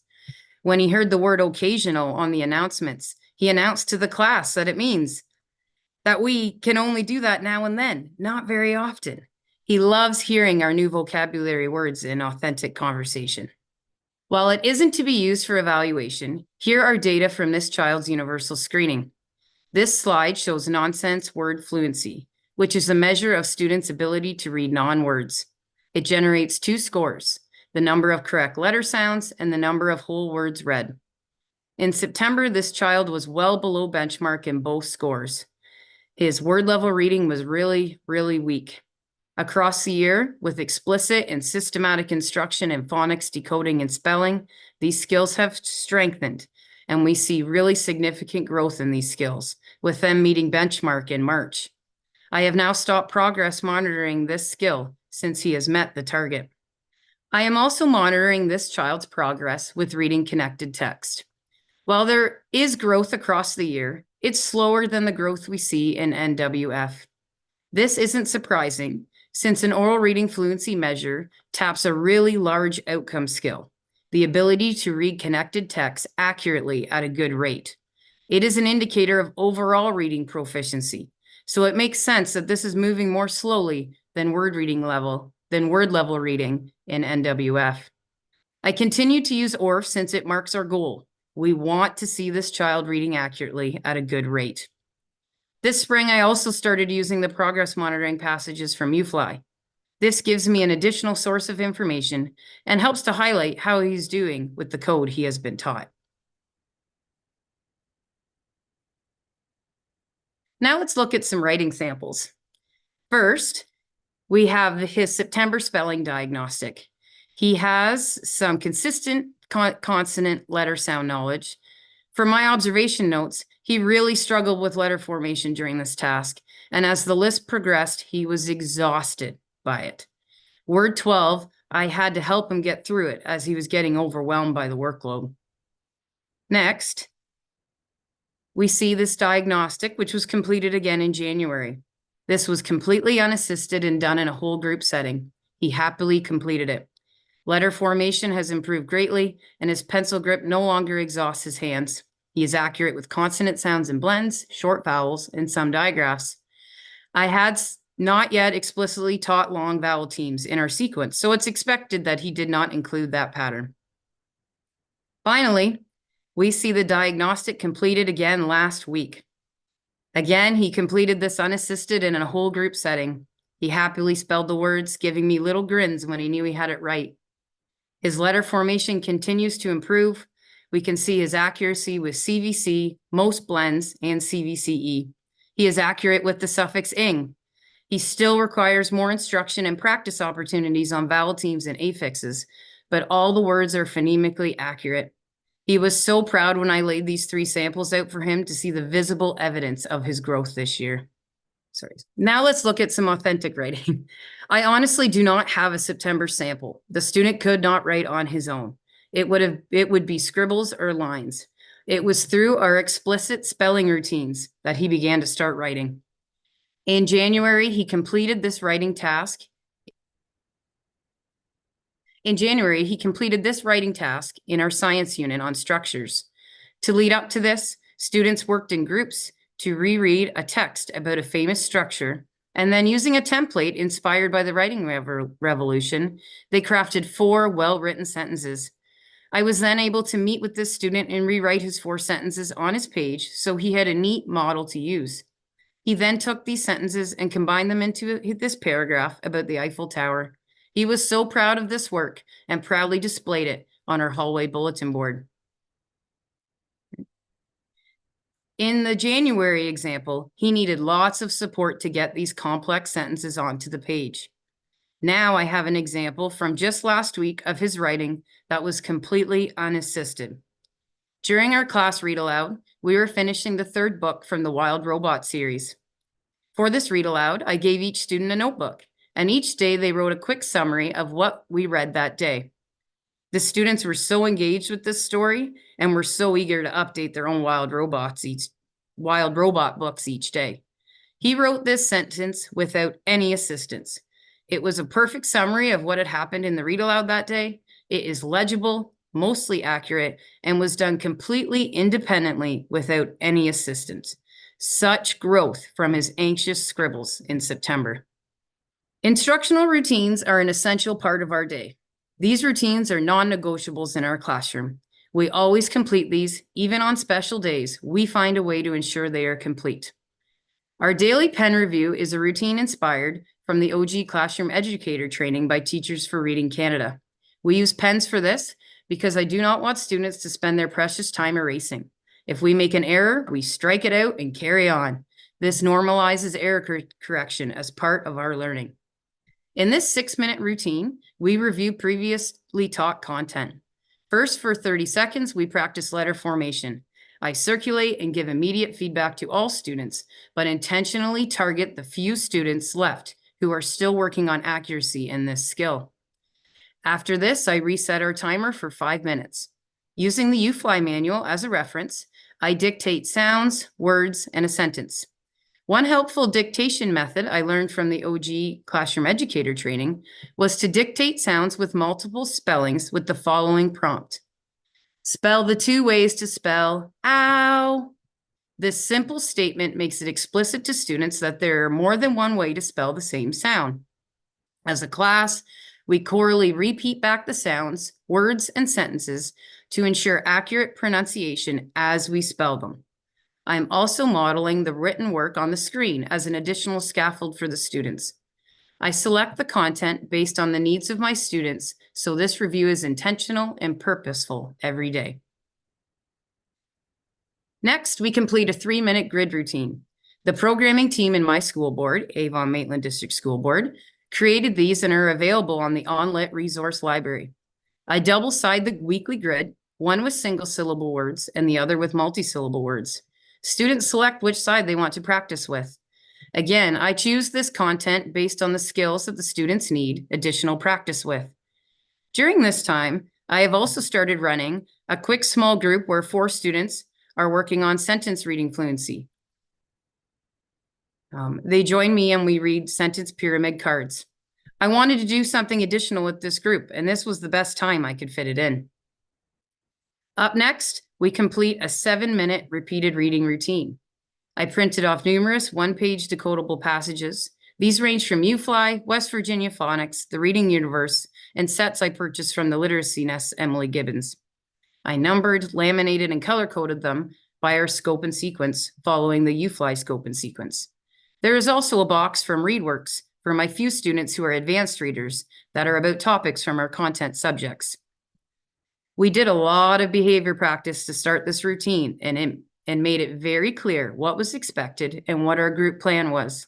When he heard the word occasional on the announcements, he announced to the class that it means that we can only do that now and then, not very often. He loves hearing our new vocabulary words in authentic conversation. While it isn't to be used for evaluation, here are data from this child's universal screening. This slide shows nonsense word fluency, which is a measure of students' ability to read non-words. It generates 2 scores, the number of correct letter sounds and the number of whole words read. In September, this child was well below benchmark in both scores. His word level reading was really, really weak. Across the year, with explicit and systematic instruction in phonics, decoding, and spelling, these skills have strengthened, and we see really significant growth in these skills, with them meeting benchmark in March. I have now stopped progress monitoring this skill since he has met the target. I am also monitoring this child's progress with reading connected text. While there is growth across the year, it's slower than the growth we see in NWF. This isn't surprising, since an oral reading fluency measure taps a really large outcome skill. the ability to read connected text accurately at a good rate. It is an indicator of overall reading proficiency. So it makes sense that this is moving more slowly than word level reading in NWF. I continue to use ORF since it marks our goal. We want to see this child reading accurately at a good rate. This spring, I also started using the progress monitoring passages from UFly. This gives me an additional source of information and helps to highlight how he's doing with the code he has been taught. Now let's look at some writing samples. First, we have his September spelling diagnostic. He has some consistent consonant letter sound knowledge. From my observation notes, he really struggled with letter formation during this task, and as the list progressed, he was exhausted by it. Word 12, I had to help him get through it as he was getting overwhelmed by the workload. Next, we see this diagnostic, which was completed again in January. This was completely unassisted and done in a whole group setting. He happily completed it. Letter formation has improved greatly, and his pencil grip no longer exhausts his hands. He is accurate with consonant sounds and blends, short vowels, and some digraphs. I had not yet explicitly taught long vowel teams in our sequence, so it's expected that he did not include that pattern. Finally, we see the diagnostic completed again last week. Again, he completed this unassisted in a whole group setting. He happily spelled the words, giving me little grins when he knew he had it right. His letter formation continues to improve. We can see his accuracy with CVC, most blends, and CVCE. He is accurate with the suffix ing. He still requires more instruction and practice opportunities on vowel teams and affixes, but all the words are phonemically accurate. He was so proud when I laid these 3 samples out for him to see the visible evidence of his growth this year. Now let's look at some authentic writing. I honestly do not have a September sample. The student could not write on his own. It would be scribbles or lines. It was through our explicit spelling routines that he began to start writing. In January, he completed this writing task. In our science unit on structures. To lead up to this, students worked in groups to reread a text about a famous structure, and then using a template inspired by the writing revolution, they crafted 4 well-written sentences. I was then able to meet with this student and rewrite his 4 sentences on his page, so he had a neat model to use. He then took these sentences and combined them into this paragraph about the Eiffel Tower. He was so proud of this work and proudly displayed it on our hallway bulletin board. In the January example, he needed lots of support to get these complex sentences onto the page. Now I have an example from just last week of his writing that was completely unassisted. During our class read aloud, we were finishing the 3rd book from the Wild Robot series. For this read aloud, I gave each student a notebook, and each day they wrote a quick summary of what we read that day. The students were so engaged with this story and were so eager to update their own Wild Robot books each day. He wrote this sentence without any assistance. It was a perfect summary of what had happened in the read aloud that day. It is legible, mostly accurate, and was done completely independently without any assistance. Such growth from his anxious scribbles in September. Instructional routines are an essential part of our day. These routines are non-negotiables in our classroom. We always complete these, even on special days. We find a way to ensure they are complete. Our daily pen review is a routine inspired from the OG Classroom Educator training by Teachers for Reading Canada. We use pens for this because I do not want students to spend their precious time erasing. If we make an error, we strike it out and carry on. This normalizes error correction as part of our learning. In this 6-minute routine, we review previously taught content. First, for 30 seconds, we practice letter formation. I circulate and give immediate feedback to all students, but intentionally target the few students left who are still working on accuracy in this skill. After this, I reset our timer for 5 minutes. Using the UFly manual as a reference, I dictate sounds, words, and a sentence. One helpful dictation method I learned from the OG classroom educator training was to dictate sounds with multiple spellings with the following prompt. Spell the 2 ways to spell ow. This simple statement makes it explicit to students that there are more than one way to spell the same sound. As a class, we chorally repeat back the sounds, words, and sentences to ensure accurate pronunciation as we spell them. I'm also modeling the written work on the screen as an additional scaffold for the students. I select the content based on the needs of my students, so this review is intentional and purposeful every day. Next, we complete a 3-minute grid routine. The programming team in my school board, Avon-Maitland District School Board, created these and are available on the ONlit resource library. I double-side the weekly grid, one with single-syllable words and the other with multi-syllable words. Students select which side they want to practice with. Again, I choose this content based on the skills that the students need additional practice with. During this time, I have also started running a quick small group where 4 students are working on sentence reading fluency. They join me and we read sentence pyramid cards. I wanted to do something additional with this group, and this was the best time I could fit it in. Up next, we complete a 7-minute repeated reading routine. I printed off numerous 1-page decodable passages. These range from UFly, West Virginia Phonics, the Reading Universe, and sets I purchased from the Literacy Nest Emily Gibbons. I numbered, laminated, and color-coded them by our scope and sequence, following the UFly scope and sequence. There is also a box from ReadWorks for my few students who are advanced readers that are about topics from our content subjects. We did a lot of behavior practice to start this routine and made it very clear what was expected and what our group plan was.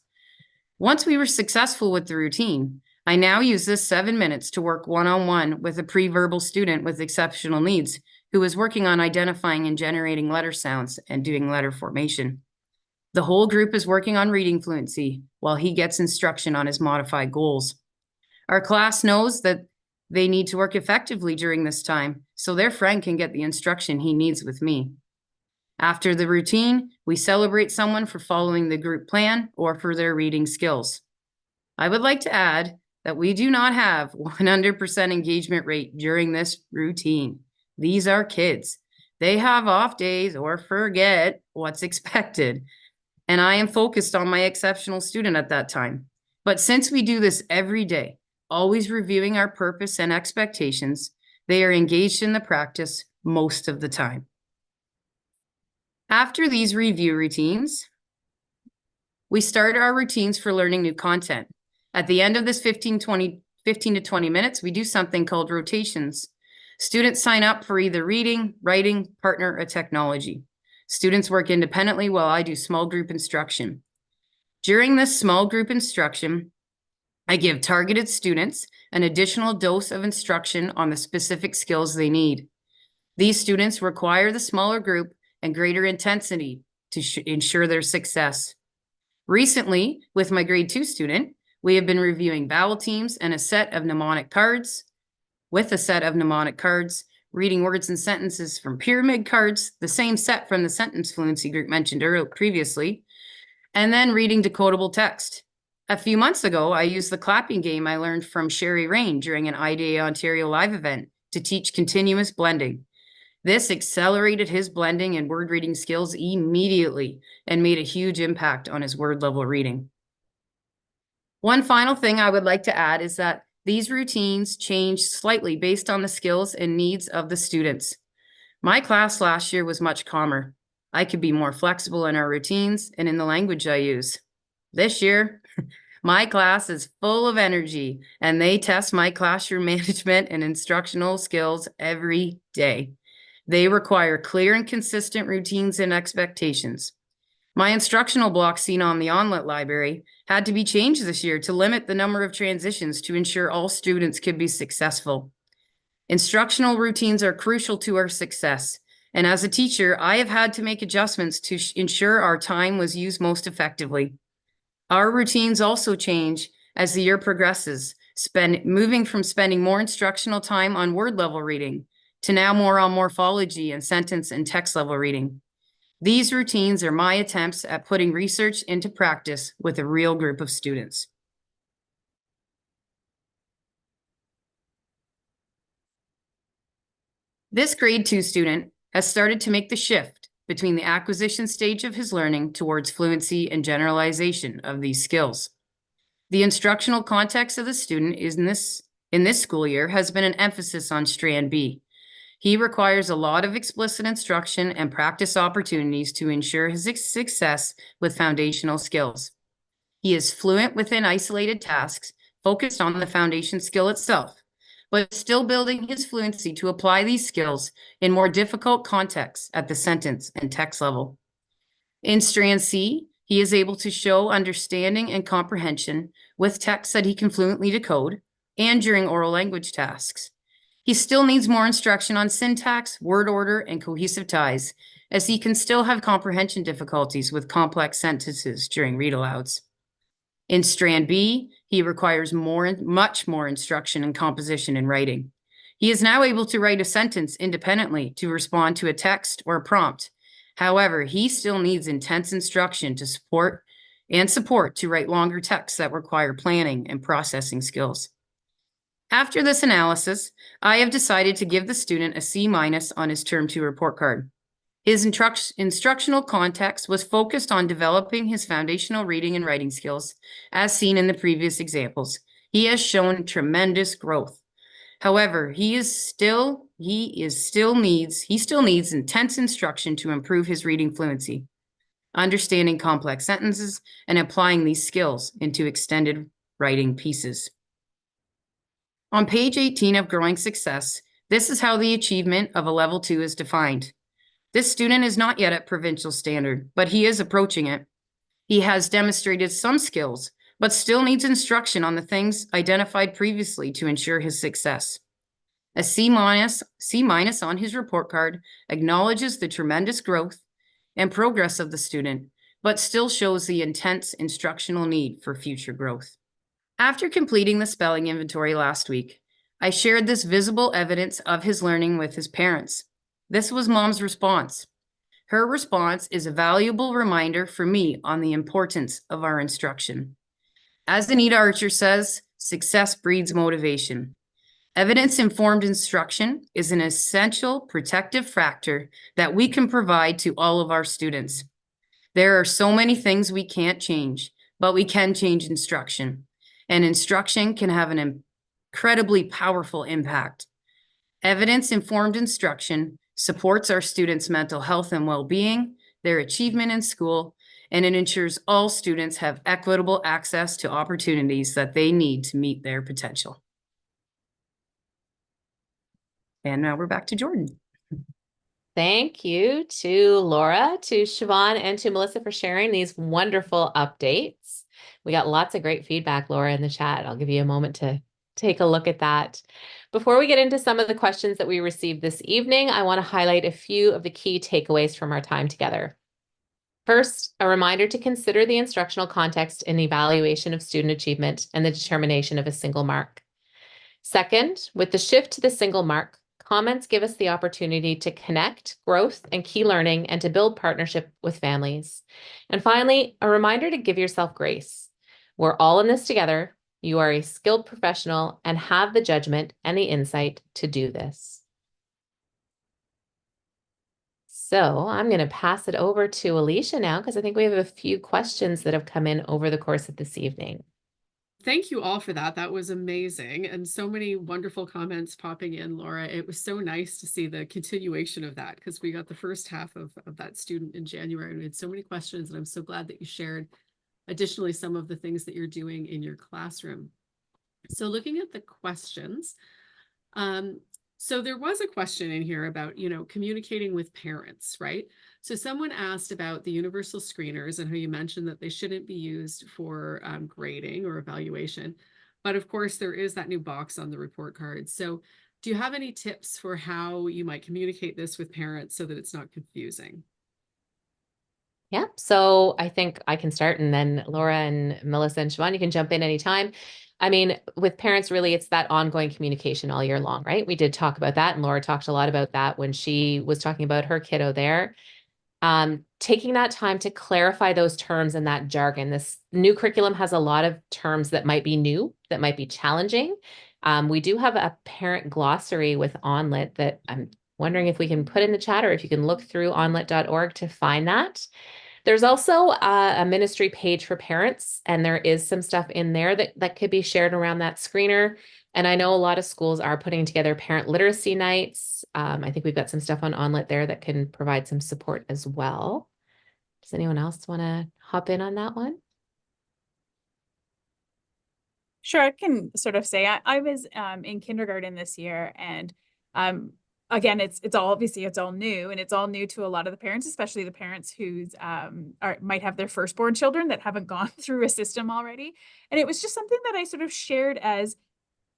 Once we were successful with the routine, I now use this 7 minutes to work one-on-one with a pre-verbal student with exceptional needs who is working on identifying and generating letter sounds and doing letter formation. The whole group is working on reading fluency while he gets instruction on his modified goals. Our class knows that they need to work effectively during this time so their friend can get the instruction he needs with me. After the routine, we celebrate someone for following the group plan or for their reading skills. I would like to add that we do not have 100% engagement rate during this routine. These are kids. They have off days or forget what's expected. And I am focused on my exceptional student at that time. But since we do this every day, always reviewing our purpose and expectations, they are engaged in the practice most of the time. After these review routines, we start our routines for learning new content. At the end of this 15 to 20 minutes, we do something called rotations. Students sign up for either reading, writing, partner, or technology. Students work independently while I do small group instruction. During this small group instruction, I give targeted students an additional dose of instruction on the specific skills they need. These students require the smaller group and greater intensity to ensure their success. Recently, with my grade 2 student, we have been reviewing vowel teams and a set of mnemonic cards. With a set of mnemonic cards, reading words and sentences from pyramid cards, the same set from the sentence fluency group mentioned previously, and then reading decodable text. A few months ago, I used the clapping game I learned from Sherry Rain during an IDA Ontario live event to teach continuous blending. This accelerated his blending and word reading skills immediately and made a huge impact on his word level reading. One final thing I would like to add is that these routines change slightly based on the skills and needs of the students. My class last year was much calmer. I could be more flexible in our routines and in the language I use. This year, my class is full of energy and they test my classroom management and instructional skills every day. They require clear and consistent routines and expectations. My instructional block seen on the ONlit library had to be changed this year to limit the number of transitions to ensure all students could be successful. Instructional routines are crucial to our success, and as a teacher, I have had to make adjustments to ensure our time was used most effectively. Our routines also change as the year progresses, moving from spending more instructional time on word level reading to now more on morphology and sentence and text level reading. These routines are my attempts at putting research into practice with a real group of students. This grade 2 student has started to make the shift between the acquisition stage of his learning towards fluency and generalization of these skills. The instructional context of the student in this school year has been an emphasis on Strand B. He requires a lot of explicit instruction and practice opportunities to ensure his success with foundational skills. He is fluent within isolated tasks, focused on the foundation skill itself, but still building his fluency to apply these skills in more difficult contexts at the sentence and text level. In Strand C, he is able to show understanding and comprehension with text that he can fluently decode and during oral language tasks. He still needs more instruction on syntax, word order, and cohesive ties, as he can still have comprehension difficulties with complex sentences during read-alouds. In Strand B, he requires much more instruction in composition and writing. He is now able to write a sentence independently to respond to a text or a prompt. However, he still needs intense instruction to support to write longer texts that require planning and processing skills. After this analysis, I have decided to give the student a C- on his Term 2 report card. His instructional context was focused on developing his foundational reading and writing skills, as seen in the previous examples. He has shown tremendous growth. However, he still needs intense instruction to improve his reading fluency, understanding complex sentences, and applying these skills into extended writing pieces. On page 18 of Growing Success, this is how the achievement of a level 2 is defined. This student is not yet at provincial standard, but he is approaching it. He has demonstrated some skills, but still needs instruction on the things identified previously to ensure his success. A C- on his report card acknowledges the tremendous growth and progress of the student, but still shows the intense instructional need for future growth. After completing the spelling inventory last week, I shared this visible evidence of his learning with his parents. This was Mom's response. Her response is a valuable reminder for me on the importance of our instruction. As Anita Archer says, success breeds motivation. Evidence-informed instruction is an essential protective factor that we can provide to all of our students. There are so many things we can't change, but we can change instruction. And instruction can have an incredibly powerful impact. Evidence-informed instruction supports our students' mental health and well-being, their achievement in school, and it ensures all students have equitable access to opportunities that they need to meet their potential. And now we're back to Jordan. Thank you to Laura, to Siobhan, and to Melissa for sharing these wonderful updates. We got lots of great feedback, Laura, in the chat. I'll give you a moment to take a look at that. Before we get into some of the questions that we received this evening, I want to highlight a few of the key takeaways from our time together. First, a reminder to consider the instructional context in the evaluation of student achievement and the determination of a single mark. Second, with the shift to the single mark, comments give us the opportunity to connect growth and key learning and to build partnership with families. And finally, a reminder to give yourself grace. We're all in this together. You are a skilled professional and have the judgment and the insight to do this. So I'm going to pass it over to Alicia now, because I think we have a few questions that have come in over the course of this evening. Thank you all for that. That was amazing. And so many wonderful comments popping in, Laura. It was so nice to see the continuation of that, because we got the first half of that student in January. We had so many questions, and I'm so glad that you shared additionally some of the things that you're doing in your classroom. So looking at the questions, so there was a question in here about, communicating with parents, right? So someone asked about the universal screeners and how you mentioned that they shouldn't be used for grading or evaluation. But of course, there is that new box on the report card. So do you have any tips for how you might communicate this with parents so that it's not confusing? Yeah, so I think I can start, and then Laura and Melissa and Siobhan, you can jump in anytime. I mean, with parents, really, it's that ongoing communication all year long, right? We did talk about that, and Laura talked a lot about that when she was talking about her kiddo there. taking that time to clarify those terms and that jargon. This new curriculum has a lot of terms that might be new, that might be challenging. We do have a parent glossary with ONlit that I'm wondering if we can put in the chat or if you can look through onlit.org to find that. There's also a ministry page for parents, and there is some stuff in there that could be shared around that screener. And I know a lot of schools are putting together parent literacy nights. I think we've got some stuff on ONlit there that can provide some support as well. Does anyone else want to hop in on that one? Sure, I can sort of say I was in kindergarten this year, and again, it's all obviously it's all new, and it's all new to a lot of the parents, especially the parents who's might have their firstborn children that haven't gone through a system already. And it was just something that I sort of shared as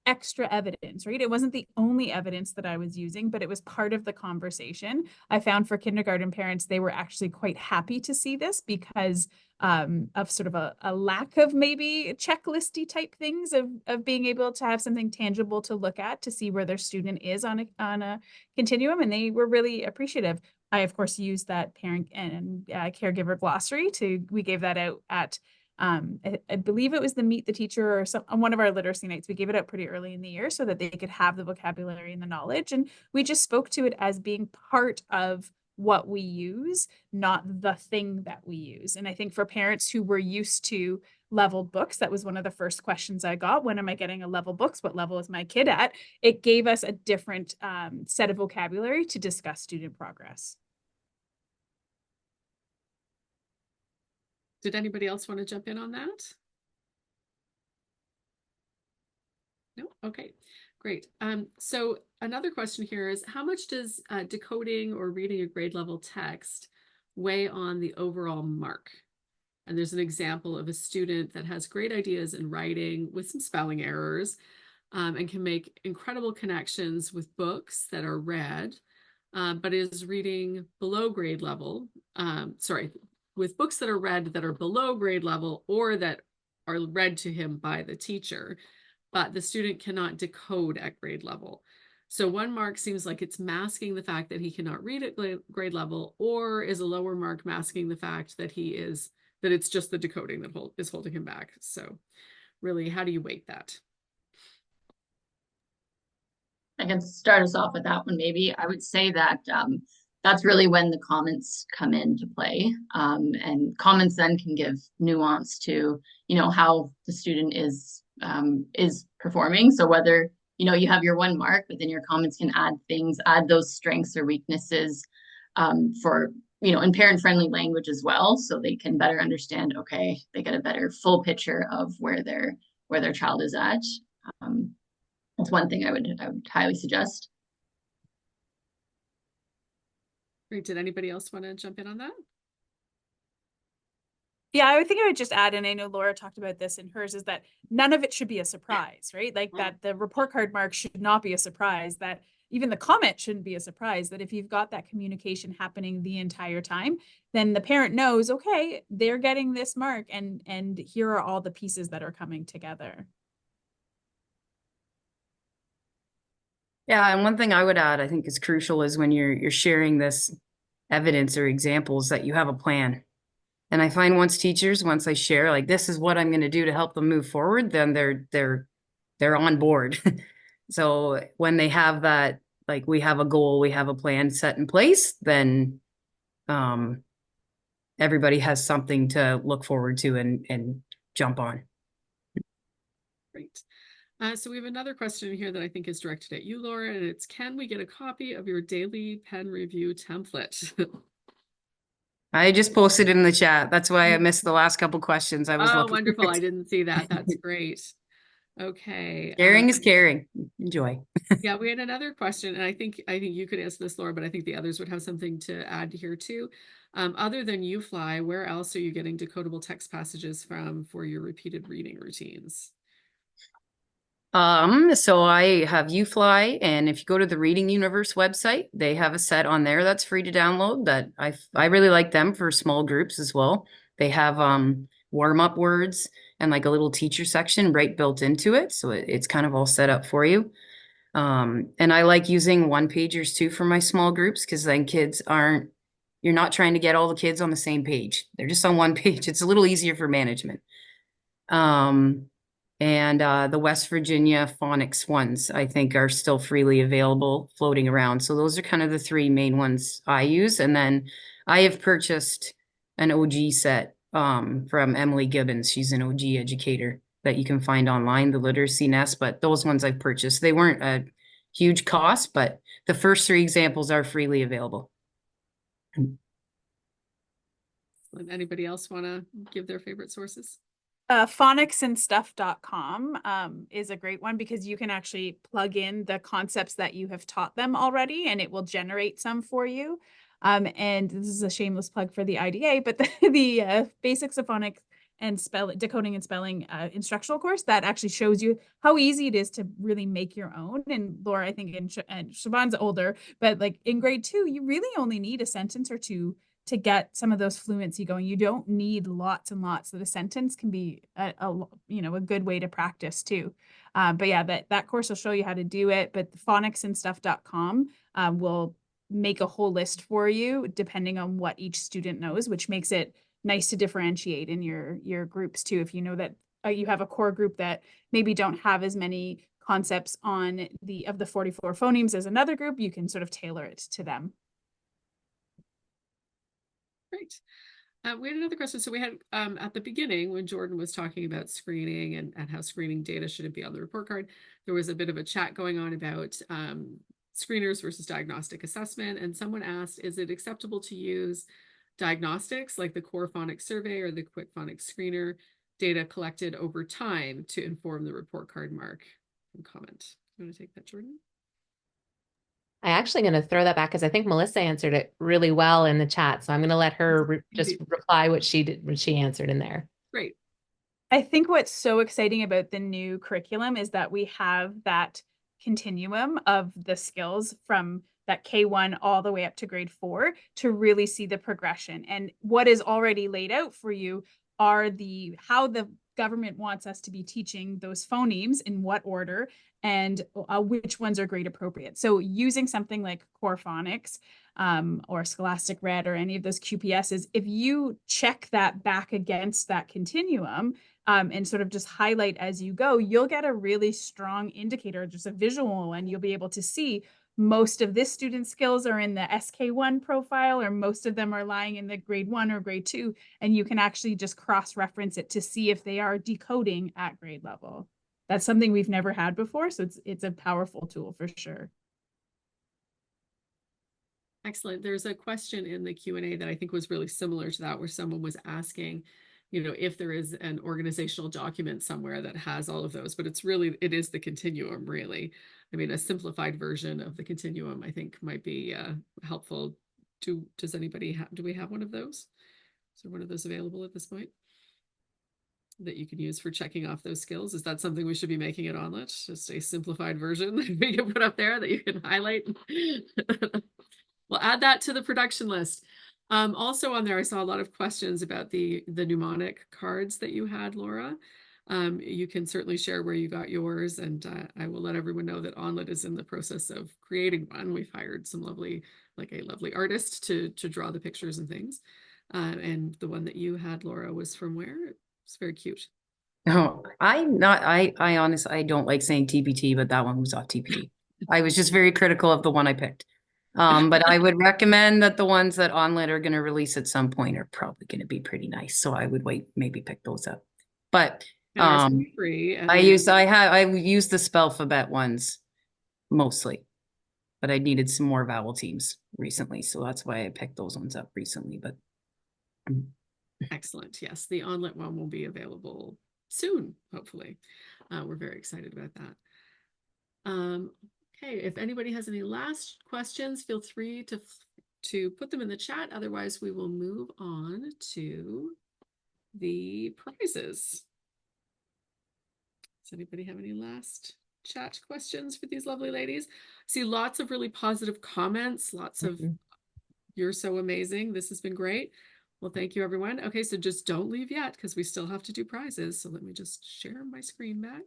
extra evidence, right? It wasn't the only evidence that I was using, but it was part of the conversation. I found for kindergarten parents, they were actually quite happy to see this because of sort of a lack of maybe checklisty type things of being able to have something tangible to look at to see where their student is on a continuum. And they were really appreciative. I, of course, used that parent and caregiver glossary we gave that out at I believe it was the Meet the Teacher or some on one of our literacy nights. We gave it out pretty early in the year so that they could have the vocabulary and the knowledge. And we just spoke to it as being part of what we use, not the thing that we use. And I think for parents who were used to leveled books, that was one of the first questions I got. When am I getting a level books? What level is my kid at? It gave us a different set of vocabulary to discuss student progress. Did anybody else want to jump in on that? No? Okay, great. So another question here is, how much does decoding or reading a grade level text weigh on the overall mark? And there's an example of a student that has great ideas in writing with some spelling errors and can make incredible connections with books that are read, but is reading below grade level, with books that are read that are below grade level or that are read to him by the teacher, but the student cannot decode at grade level. So one mark seems like it's masking the fact that he cannot read at grade level, or is a lower mark masking the fact that it's just the decoding that is holding him back. So really, how do you weight that? I can start us off with that one, maybe. I would say that that's really when the comments come into play. And comments then can give nuance to, how the student is performing. So whether, you have your one mark, but then your comments can add those strengths or weaknesses for, in parent-friendly language as well. So they can better understand, okay, they get a better full picture of where their child is at. That's one thing I would highly suggest. Great. Did anybody else want to jump in on that? Yeah, I think I would just add, and I know Laura talked about this in hers, is that none of it should be a surprise, right? Like that the report card mark should not be a surprise, that even the comment shouldn't be a surprise, that if you've got that communication happening the entire time, then the parent knows, okay, they're getting this mark and here are all the pieces that are coming together. Yeah, and one thing I would add, I think is crucial, is when you're sharing this evidence or examples, that you have a plan. And I find once I share, like, this is what I'm going to do to help them move forward, then they're on board. So when they have that, like, we have a goal, we have a plan set in place, then everybody has something to look forward to and jump on. Great. So we have another question here that I think is directed at you, Laura, and it's, can we get a copy of your daily pen review template? I just posted it in the chat. That's why I missed the last couple questions. I was looking. Wonderful. I didn't see that. That's great. Okay. Sharing is caring. Enjoy. Yeah, we had another question, and I think you could answer this, Laura, but I think the others would have something to add here too. Other than UFly, where else are you getting decodable text passages from for your repeated reading routines? So I have UFly, and if you go to the Reading Universe website, they have a set on there that's free to download that I really like them for small groups as well. They have warm-up words and like a little teacher section right built into it. So it's kind of all set up for you. And I like using one-pagers too for my small groups, because then kids aren't You're not trying to get all the kids on the same page. They're just on one page. It's a little easier for management. And the West Virginia phonics ones, I think, are still freely available floating around. So those are kind of the three main ones I use. And then I have purchased an OG set from Emily Gibbons. She's an OG educator that you can find online, the Literacy Nest. But those ones I've purchased, they weren't a huge cost, but the first three examples are freely available. Anybody else want to give their favorite sources? Phonicsandstuff.com is a great one because you can actually plug in the concepts that you have taught them already and it will generate some for you. And this is a shameless plug for the IDA, but the Basics of Phonics and Decoding and Spelling instructional course that actually shows you how easy it is to really make your own. And Laura, I think, and Siobain's older, but like in grade 2, you really only need a sentence or two to get some of those fluency going. You don't need lots and lots. So the sentence can be a good way to practice too. But yeah, that course will show you how to do it. But phonicsandstuff.com will make a whole list for you depending on what each student knows, which makes it nice to differentiate in your groups too. If you know that you have a core group that maybe don't have as many concepts on the 44 phonemes as another group, you can sort of tailor it to them. Great. We had another question. So we had at the beginning when Jordan was talking about screening and how screening data shouldn't be on the report card, there was a bit of a chat going on about screeners versus diagnostic assessment. And someone asked, is it acceptable to use diagnostics like the Core Phonics Survey or the Quick Phonics Screener data collected over time to inform the report card mark? Comment. You want to take that, Jordan? I'm actually going to throw that back because I think Melissa answered it really well in the chat. So I'm going to let her just reply what she did, what she answered in there. Great. I think what's so exciting about the new curriculum is that we have that continuum of the skills from that K1 all the way up to grade 4 to really see the progression. And what is already laid out for you are how the government wants us to be teaching those phonemes in what order and which ones are grade appropriate. So using something like Core Phonics or Scholastic Red or any of those QPSs, if you check that back against that continuum and sort of just highlight as you go, you'll get a really strong indicator, just a visual one. You'll be able to see most of this student's skills are in the SK1 profile, or most of them are lying in the grade 1 or grade 2, and you can actually just cross-reference it to see if they are decoding at grade level. That's something we've never had before, so it's a powerful tool for sure. Excellent. There's a question in the Q&A that I think was really similar to that, where someone was asking, if there is an organizational document somewhere that has all of those, but it is the continuum, really. I mean, a simplified version of the continuum, I think, might be helpful. Does anybody do we have one of those? Is there one of those available at this point that you can use for checking off those skills? Is that something we should be making at ONlit? Just a simplified version that we can put up there that you can highlight? We'll add that to the production list. Also on there, I saw a lot of questions about the mnemonic cards that you had, Laura. You can certainly share where you got yours, and I will let everyone know that ONlit is in the process of creating one. We've hired a lovely artist to draw the pictures and things. And the one that you had, Laura, was from where? It's very cute. Oh, I honestly, I don't like saying TPT, but that one was off TPT. I was just very critical of the one I picked. But I would recommend that the ones that ONlit are going to release at some point are probably going to be pretty nice. So I would maybe pick those up. But free. I used the Spellphabet ones mostly, but I needed some more vowel teams recently, so that's why I picked those ones up recently. But excellent. Yes, the ONlit one will be available soon, hopefully. We're very excited about that. Okay, if anybody has any last questions, feel free to put them in the chat. Otherwise, we will move on to the prizes. Does anybody have any last chat questions for these lovely ladies? I see lots of really positive comments, lots of you're so amazing. This has been great. Well, thank you, everyone. Okay, so just don't leave yet because we still have to do prizes. So let me just share my screen back.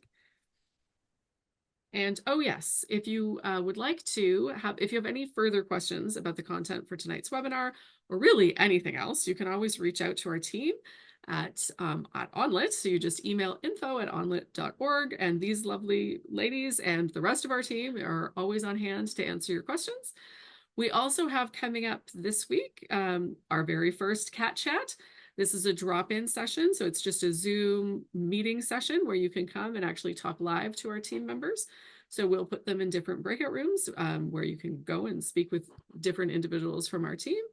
And oh yes, if you would like to have, if you have any further questions about the content for tonight's webinar, or really anything else, you can always reach out to our team at ONlit. So you just email info@onlit.org, and these lovely ladies and the rest of our team are always on hand to answer your questions. We also have coming up this week our very first Cat Chat. This is a drop-in session, so it's just a Zoom meeting session where you can come and actually talk live to our team members. So we'll put them in different breakout rooms where you can go and speak with different individuals from our team.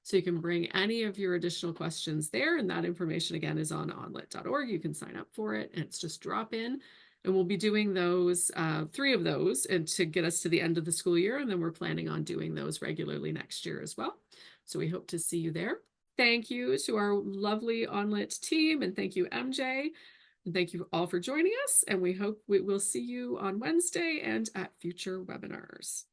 So you can bring any of your additional questions there, and that information again is on onlit.org. You can sign up for it, and it's just drop in. And we'll be doing those, 3 of those, and to get us to the end of the school year. And then we're planning on doing those regularly next year as well. So we hope to see you there. Thank you to our lovely ONlit team, and thank you, MJ. And thank you all for joining us. And we hope we will see you on Wednesday and at future webinars.